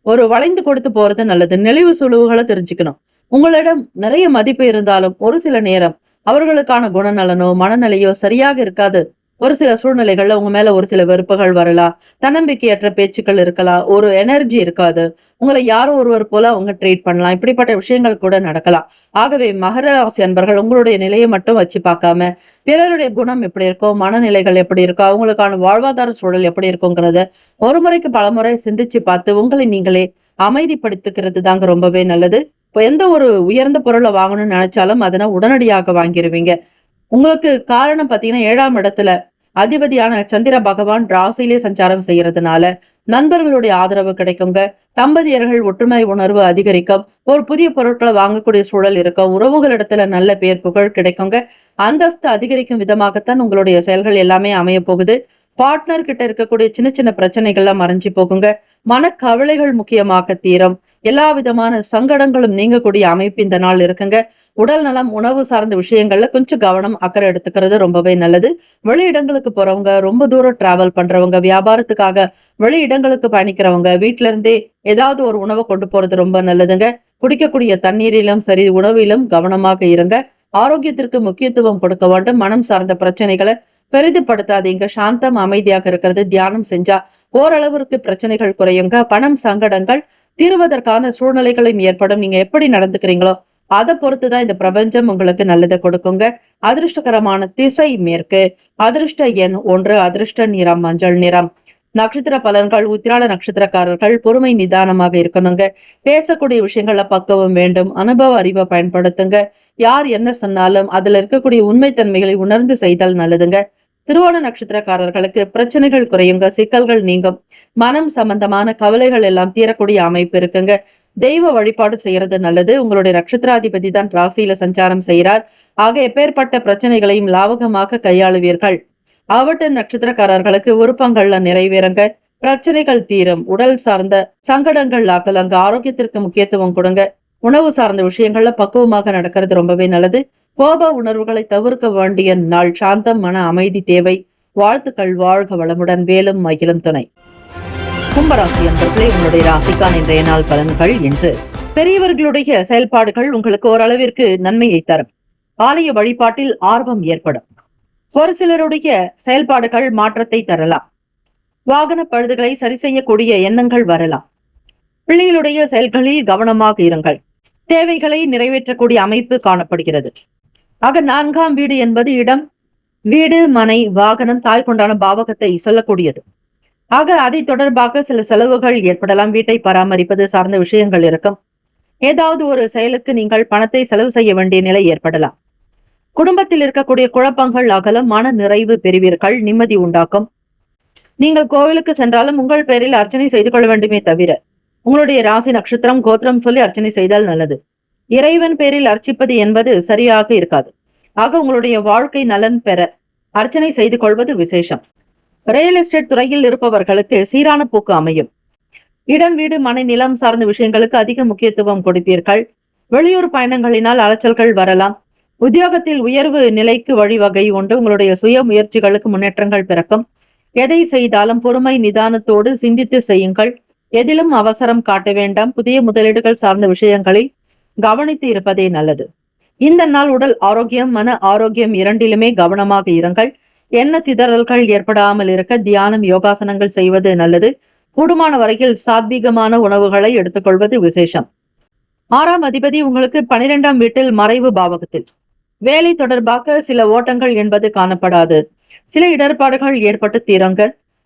ஒரு வளைந்து கொடுத்து போறது நல்லது. நெளிவு சுழிவுகளை தெரிஞ்சுக்கணும். உங்களிடம் நிறைய மதிப்பு இருந்தாலும் ஒரு சில நேரம் அவர்களுக்கான குணநலனோ மனநிலையோ சரியாக இருக்காது. ஒரு சில சூழ்நிலைகள்ல உங்க மேல ஒரு சில வெறுப்புகள் வரலாம். தன்னம்பிக்கையற்ற பேச்சுக்கள் இருக்கலாம். ஒரு எனர்ஜி இருக்காது. உங்களை யாரோ ஒருவர் போல அவங்க ட்ரீட் பண்ணலாம். இப்படிப்பட்ட விஷயங்கள் கூட நடக்கலாம். ஆகவே மகர ராசி அன்பர்கள் உங்களுடைய நிலையை மட்டும் வச்சு பார்க்காம பிறருடைய குணம் எப்படி இருக்கோ, மனநிலைகள் எப்படி இருக்கோ, அவங்களுக்கான வாழ்வாதார சூழல் எப்படி இருக்குங்கிறத ஒரு முறைக்கு பலமுறை சிந்திச்சு பார்த்து உங்களை நீங்களே அமைதிப்படுத்திக்கிறது தாங்க ரொம்பவே நல்லது. இப்போ எந்த ஒரு உயர்ந்த பொருளை வாங்கணும்னு நினைச்சாலும் அதனை உடனடியாக வாங்கிடுவீங்க. உங்களுக்கு காரணம் பாத்தீங்கன்னா 7ஆம் இடத்துல அதிபதியான சந்திர பகவான் ராசியிலே சஞ்சாரம் செய்யறதுனால நண்பர்களுடைய ஆதரவு கிடைக்குங்க. தம்பதியர்கள் ஒற்றுமை உணர்வு அதிகரிக்கும். ஒரு புதிய பொருட்களை வாங்கக்கூடிய சூழல் இருக்கும். உறவுகளிடத்துல நல்ல பேர் புகழ் கிடைக்குங்க. அந்தஸ்து அதிகரிக்கும் விதமாகத்தான் உங்களுடைய செயல்கள் எல்லாமே அமைய போகுது. பார்ட்னர் கிட்ட இருக்கக்கூடிய சின்ன சின்ன பிரச்சனைகள்லாம் மறைஞ்சு போகுங்க. மனக்கவலைகள் முக்கியமாக தீரும். எல்லா விதமான சங்கடங்களும் நீங்கக்கூடிய அமைப்பு இந்த நாள் இருக்குங்க. உடல் நலம், உணவு சார்ந்த விஷயங்கள்ல கொஞ்சம் கவனம், அக்கறை எடுத்துக்கிறது ரொம்பவே நல்லது. வெளி இடங்களுக்கு போறவங்க, ரொம்ப தூரம் டிராவல் பண்றவங்க, வியாபாரத்துக்காக வெளி இடங்களுக்கு பயணிக்கிறவங்க, வீட்டுல இருந்தே ஏதாவது ஒரு உணவை கொண்டு போறது ரொம்ப நல்லதுங்க. குடிக்கக்கூடிய தண்ணீரிலும் சரி, உணவிலும் கவனமாக இருங்க. ஆரோக்கியத்திற்கு முக்கியத்துவம் கொடுக்க வேண்டும். மனம் சார்ந்த பிரச்சனைகளை பெரிதுபடுத்தாதீங்க. சாந்தம், அமைதியாக இருக்கிறது. தியானம் செஞ்சா ஓரளவிற்கு பிரச்சனைகள் குறையுங்க. பணம் சங்கடங்கள் தீர்வதற்கான சூழ்நிலைகளும் ஏற்படும். நீங்க எப்படி நடந்துக்கிறீங்களோ அதை பொறுத்துதான் இந்த பிரபஞ்சம் உங்களுக்கு நல்லதை கொடுக்குங்க. அதிர்ஷ்டகரமான திசை மேற்கு. அதிர்ஷ்ட எண் 1. அதிர்ஷ்ட நிறம் மஞ்சள் நிறம். நட்சத்திர பலன்கள். உத்திராட நட்சத்திரக்காரர்கள் பொறுமை நிதானமாக இருக்கணுங்க. பேசக்கூடிய விஷயங்கள்ல பக்குவம் வேண்டும். அனுபவ அறிவை பயன்படுத்துங்க. யார் என்ன சொன்னாலும் அதுல இருக்கக்கூடிய உண்மைத்தன்மைகளை உணர்ந்து செய்தல் நல்லதுங்க. திருவோண நட்சத்திரக்காரர்களுக்கு பிரச்சனைகள் குறையுங்க. சிக்கல்கள் நீங்கும். மனம் சம்பந்தமான கவலைகள் எல்லாம் தீரக்கூடிய அமைப்பு இருக்குங்க. தெய்வ வழிபாடு செய்யறது நல்லது. உங்களுடைய நட்சத்திராதிபதி தான் ராசியில சஞ்சாரம் செய்கிறார். ஆக எப்பேற்பட்ட பிரச்சனைகளையும் லாவகமாக கையாளுவீர்கள். அவட்ட நட்சத்திரக்காரர்களுக்கு விருப்பங்கள்ல நிறைவேறுங்க. பிரச்சனைகள் தீரும். உடல் சார்ந்த சங்கடங்கள் ஆக்கலங்க. ஆரோக்கியத்திற்கு முக்கியத்துவம் கொடுங்க. உணவு சார்ந்த விஷயங்கள்ல பக்குவமாக நடக்கிறது ரொம்பவே நல்லது. கோப உணர்வுகளை தவிர்க்க வேண்டிய நாள். சாந்தம், மன அமைதி தேவை. வாழ்த்துக்கள். வாழ்க வளமுடன். வேலும் மகிழும் துணை. கும்பராசி அன்பர்களே, உங்களுடைய ராசிக்கான இன்றைய நாள் பலன்கள் என்று பெரியவர்களுடைய செயல்பாடுகள் உங்களுக்கு ஓரளவிற்கு நன்மையை தரும். ஆலய வழிபாட்டில் ஆர்வம் ஏற்படும். ஒரு சிலருடைய செயல்பாடுகள் மாற்றத்தை தரலாம். வாகன பழுதுகளை சரி செய்யக்கூடிய எண்ணங்கள் வரலாம். பிள்ளைகளுடைய செயல்களில் கவனமாக இருங்கள். தேவைகளை நிறைவேற்றக்கூடிய அமைப்பு காணப்படுகிறது. ஆக 4ஆம் வீடு என்பது இடம், வீடு, மனை, வாகனம், தாய் கொண்டான பாவகத்தை சொல்லக்கூடியது. ஆக அதை தொடர்பாக சில செலவுகள் ஏற்படலாம். வீட்டை பராமரிப்பது சார்ந்த விஷயங்கள் இருக்கும். ஏதாவது ஒரு செயலுக்கு நீங்கள் பணத்தை செலவு செய்ய வேண்டிய நிலை ஏற்படலாம். குடும்பத்தில் இருக்கக்கூடிய குழப்பங்கள் அகலும். மன நிறைவு பெறுவீர்கள். நிம்மதி உண்டாக்கும். நீங்கள் கோவிலுக்கு சென்றாலும் உங்கள் பேரில் அர்ச்சனை செய்து கொள்ள வேண்டுமே தவிர உங்களுடைய ராசி, நட்சத்திரம், கோத்திரம் சொல்லி அர்ச்சனை செய்தால் நல்லது. இறைவன் பேரில் அர்ச்சிப்பது என்பது சரியாக இருக்காது. ஆக உங்களுடைய வாழ்க்கை நலன் பெற அர்ச்சனை செய்து கொள்வது விசேஷம். ரியல் எஸ்டேட் துறையில் இருப்பவர்களுக்கு சீரான போக்கு அமையும். இடம், வீடு, மனை, நிலம் சார்ந்த விஷயங்களுக்கு அதிக முக்கியத்துவம் கொடுப்பீர்கள். வெளியூர் பயணங்களினால் அலைச்சல்கள் வரலாம். உத்தியோகத்தில் உயர்வு நிலைக்கு வழிவகை உண்டு. உங்களுடைய சுய முயற்சிகளுக்கு முன்னேற்றங்கள் பிறக்கும். எதை செய்தாலும் பொறுமை நிதானத்தோடு சிந்தித்து செய்யுங்கள். எதிலும் அவசரம் காட்ட வேண்டாம். புதிய முதலீடுகள் சார்ந்த விஷயங்களில் கவனித்து இருப்பதே நல்லது. இந்த நாள் உடல் ஆரோக்கியம், மன ஆரோக்கியம் இரண்டிலுமே கவனமாக இருங்கள். எண்ண சிதறல்கள் ஏற்படாமல் இருக்க தியானம், யோகாசனங்கள் செய்வது நல்லது. கூடுமான வரையில் சாத்வீகமான உணவுகளை எடுத்துக்கொள்வது விசேஷம். 6ஆம் அதிபதி உங்களுக்கு 12ஆம் வீட்டில் மறைவு பாவகத்தில். வேலை தொடர்பாக சில ஓட்டங்கள் என்பது காணப்படாது. சில இடர்பாடுகள் ஏற்பட்டு தீருங்க.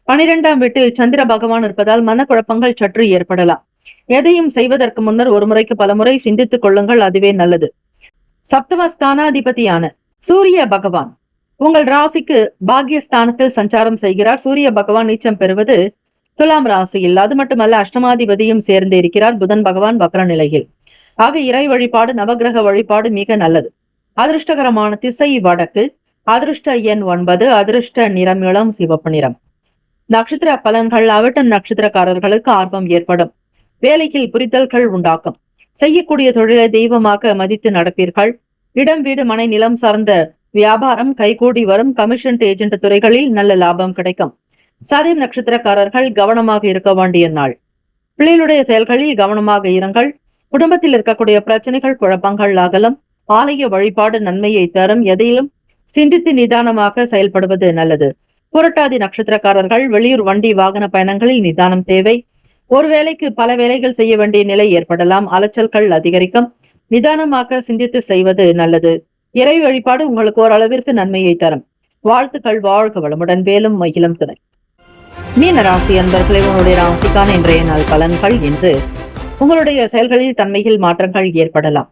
12ஆம் வீட்டில் சந்திர பகவான் இருப்பதால் மனக்குழப்பங்கள் சற்று ஏற்படலாம். எதையும் செய்வதற்கு முன்னர் ஒரு முறைக்கு பலமுறை சிந்தித்துக் கொள்ளுங்கள். அதுவே நல்லது. சப்தமஸ்தானாதிபதியான சூரிய பகவான் உங்கள் ராசிக்கு பாக்யஸ்தானத்தில் சஞ்சாரம் செய்கிறார். சூரிய பகவான் நீச்சம் பெறுவது துலாம் ராசியில். அது மட்டுமல்ல, அஷ்டமாதிபதியும் சேர்ந்து இருக்கிறார். புதன் பகவான் வக்ர நிலையில். ஆக இறை வழிபாடு, நவகிரக வழிபாடு மிக நல்லது. அதிர்ஷ்டகரமான திசை வடக்கு. அதிர்ஷ்ட எண் 9. அதிர்ஷ்ட நிறம் இளம் சிவப்பு நிறம். நட்சத்திர பலன்கள். அவிட்டம் நட்சத்திரக்காரர்களுக்கு ஆர்வம் ஏற்படும். வேலையில் புரிதல்கள் உண்டாக்கும். செய்யக்கூடிய தொழிலை தெய்வமாக மதித்து நடப்பீர்கள். இடம், வீடு, மனை, நிலம் சார்ந்த வியாபாரம் கைகூடி வரும். கமிஷன் ஏஜென்ட் துறைகளில் நல்ல லாபம் கிடைக்கும். சதயம் நட்சத்திரக்காரர்கள் கவனமாக இருக்க வேண்டிய நாள். பிள்ளைகளுடைய செயல்களில் கவனமாக இருங்கள். குடும்பத்தில் இருக்கக்கூடிய பிரச்சனைகள், குழப்பங்கள் அகலும். ஆலய வழிபாடு நன்மையை தரும். எதையிலும் சிந்தித்து நிதானமாக செயல்படுவது நல்லது. புரட்டாதி நட்சத்திரக்காரர்கள் வெளியூர் வண்டி வாகன பயணங்களில் நிதானம் தேவை. ஒரு வேளைக்கு பல வேலைகள் செய்ய வேண்டிய நிலை ஏற்படலாம். அலைச்சல்கள் அதிகரிக்கும். நிதானமாக சிந்தித்து செய்வது நல்லது. இறை வழிபாடு உங்களுக்கு ஓரளவிற்கு நன்மையை தரும். வாழ்த்துக்கள். வாழ்க வளமுடன். வேலும் மகிழும் துணை. மீன ராசி அன்பர்களே, உங்களுடைய ராசிக்கான இன்றைய நாள் பலன்கள் என்று உங்களுடைய செயல்களில் தன்மையில் மாற்றங்கள் ஏற்படலாம்.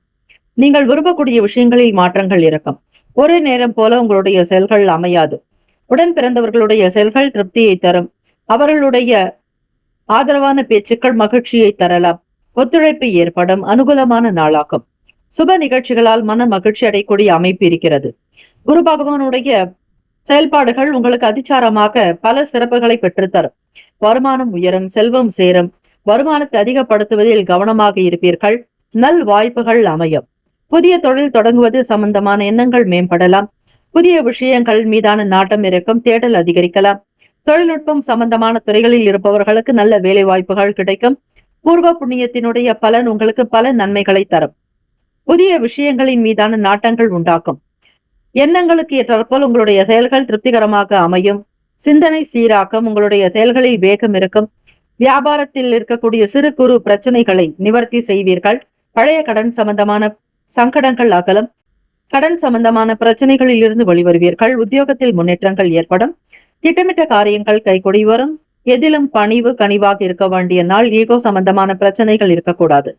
நீங்கள் விரும்பக்கூடிய விஷயங்களில் மாற்றங்கள் இருக்கும். ஒரே நேரம் போல உங்களுடைய செயல்கள் அமையாது. உடன் பிறந்தவர்களுடைய செயல்கள் திருப்தியை தரும். அவர்களுடைய ஆதரவான பேச்சுக்கள் மகிழ்ச்சியை தரலாம். ஒத்துழைப்பு ஏற்படும். அனுகூலமான நாளாகும். சுப நிகழ்ச்சிகளால் மன மகிழ்ச்சி அடையக்கூடிய அமைப்பு இருக்கிறது. குரு பகவானுடைய செயல்பாடுகள் உங்களுக்கு அதிச்சாரமாக பல சிறப்புகளை பெற்றுத்தரும். வருமானம் உயரும். செல்வம் சேரும். வருமானத்தை அதிகப்படுத்துவதில் கவனமாக இருப்பீர்கள். நல் வாய்ப்புகள் அமையும். புதிய தொழில் தொடங்குவது சம்பந்தமான எண்ணங்கள் மேம்படலாம். புதிய விஷயங்கள் மீதான நாட்டம் இருக்கும். தேடல் அதிகரிக்கலாம். தொழில்நுட்பம் சம்பந்தமான துறைகளில் இருப்பவர்களுக்கு நல்ல வேலை வாய்ப்புகள் கிடைக்கும். பூர்வ புண்ணியத்தினுடைய பலன் உங்களுக்கு பல நன்மைகளை தரும். புதிய விஷயங்களின் மீதான நாட்டங்கள் உண்டாக்கும். எண்ணங்களுக்கு ஏற்றாற்போல் உங்களுடைய செயல்கள் திருப்திகரமாக அமையும். சிந்தனை சீராக்கம். உங்களுடைய செயல்களில் வேகம் இருக்கும். வியாபாரத்தில் இருக்கக்கூடிய சிறு குறு பிரச்சனைகளை நிவர்த்தி செய்வீர்கள். பழைய கடன் சம்பந்தமான சங்கடங்கள் அகலும். கடன் சம்பந்தமான பிரச்சனைகளில் இருந்து வெளிவருவீர்கள். உத்தியோகத்தில் முன்னேற்றங்கள் ஏற்படும். திட்டமிட்ட காரியங்கள் கைகூடி வரும். எதிலும் பணிவு கனிவாக இருக்க வேண்டிய நாள். ஈகோ சம்பந்தமான பிரச்சனைகள் இருக்கக்கூடாது.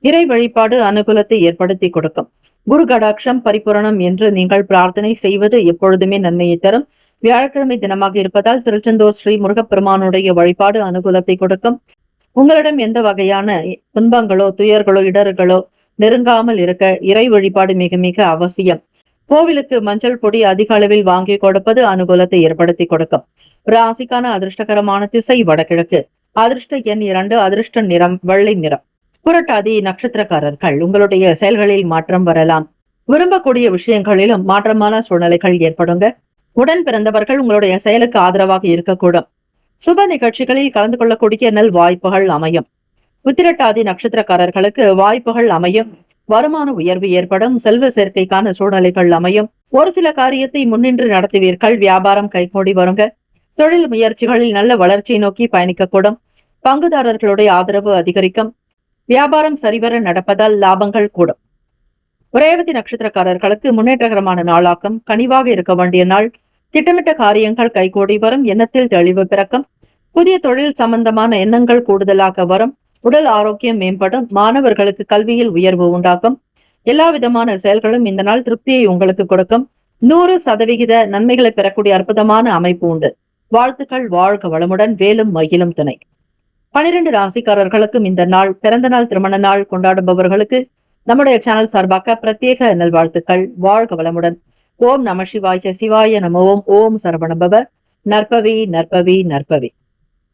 இறை வழிபாடு அனுகூலத்தை ஏற்படுத்தி கொடுக்கும். குரு கடாட்சம் பரிபூரணம் என்று நீங்கள் பிரார்த்தனை செய்வது எப்பொழுதுமே நன்மையை தரும். வியாழக்கிழமை தினமாக இருப்பதால் திருச்செந்தூர் ஸ்ரீ முருகப்பெருமானுடைய வழிபாடு அனுகூலத்தை கொடுக்கும். உங்களிடம் எந்த வகையான துன்பங்களோ துயர்களோ இடர்களோ நெருங்காமல் இருக்க இறை வழிபாடு மிக மிக அவசியம். கோவிலுக்கு மஞ்சள் பொடி அதிக அளவில் வாங்கி கொடுப்பது அனுகூலத்தை ஏற்படுத்தி கொடுக்கும். ராசிக்கான அதிர்ஷ்டகரமான திசை வடகிழக்கு. அதிர்ஷ்ட எண் 2. அதிர்ஷ்ட நிறம் வெள்ளை நிறம். புரட்டாதி நட்சத்திரக்காரர்கள் உங்களுடைய செயல்களில் மாற்றம் வரலாம். விரும்பக்கூடிய விஷயங்களிலும் மாற்றமான சூழ்நிலைகள் ஏற்படுங்க. உடன் பிறந்தவர்கள் உங்களுடைய செயலுக்கு ஆதரவாக இருக்கக்கூடும். சுப நிகழ்ச்சிகளில் கலந்து கொள்ளக்கூடிய நல் வாய்ப்புகள் அமையும். உத்திரட்டாதி நட்சத்திரக்காரர்களுக்கு வாய்ப்புகள் அமையும். வருமான உயர்வு ஏற்படும். செல்வ சேர்க்கைக்கான சூழ்நிலைகள் அமையும். ஒரு சில காரியத்தை முன்னின்று நடத்துவீர்கள். வியாபாரம் கைகூடி வருங்க. தொழில் முயற்சிகளில் நல்ல வளர்ச்சியை நோக்கி பயணிக்கக்கூடும். பங்குதாரர்களுடைய ஆதரவு அதிகரிக்கும். வியாபாரம் சரிவர நடப்பதால் லாபங்கள் கூடும். ரேவதி நட்சத்திரக்காரர்களுக்கு முன்னேற்றகரமான நாளாகும். கனிவாக இருக்க வேண்டிய நாள். திட்டமிட்ட காரியங்கள் கைகூடி வரும். எண்ணத்தில் தெளிவு பிறக்கும். புதிய தொழில் சம்பந்தமான எண்ணங்கள் கூடுதலாக வரும். உடல் ஆரோக்கியம் மேம்படும். மாணவர்களுக்கு கல்வியில் உயர்வு உண்டாகும். எல்லா விதமான செயல்களும் இந்த நாள் திருப்தியை உங்களுக்கு கொடுக்கும். 100% நன்மைகளை பெறக்கூடிய அற்புதமான அமைப்பு உண்டு. வாழ்த்துக்கள். வாழ்க வளமுடன். வேலும் மயிலும் துணை. 12 ராசிக்காரர்களுக்கும் இந்த நாள் பிறந்த நாள் திருமண நாள் கொண்டாடுபவர்களுக்கு நம்முடைய சேனல் சார்பாக பிரத்யேக நல்வாழ்த்துக்கள். வாழ்க வளமுடன். ஓம் நம சிவாய. சிவாய நம. ஓம். ஓம் சரவணபவ. நற்பவி நற்பவி நற்பவி.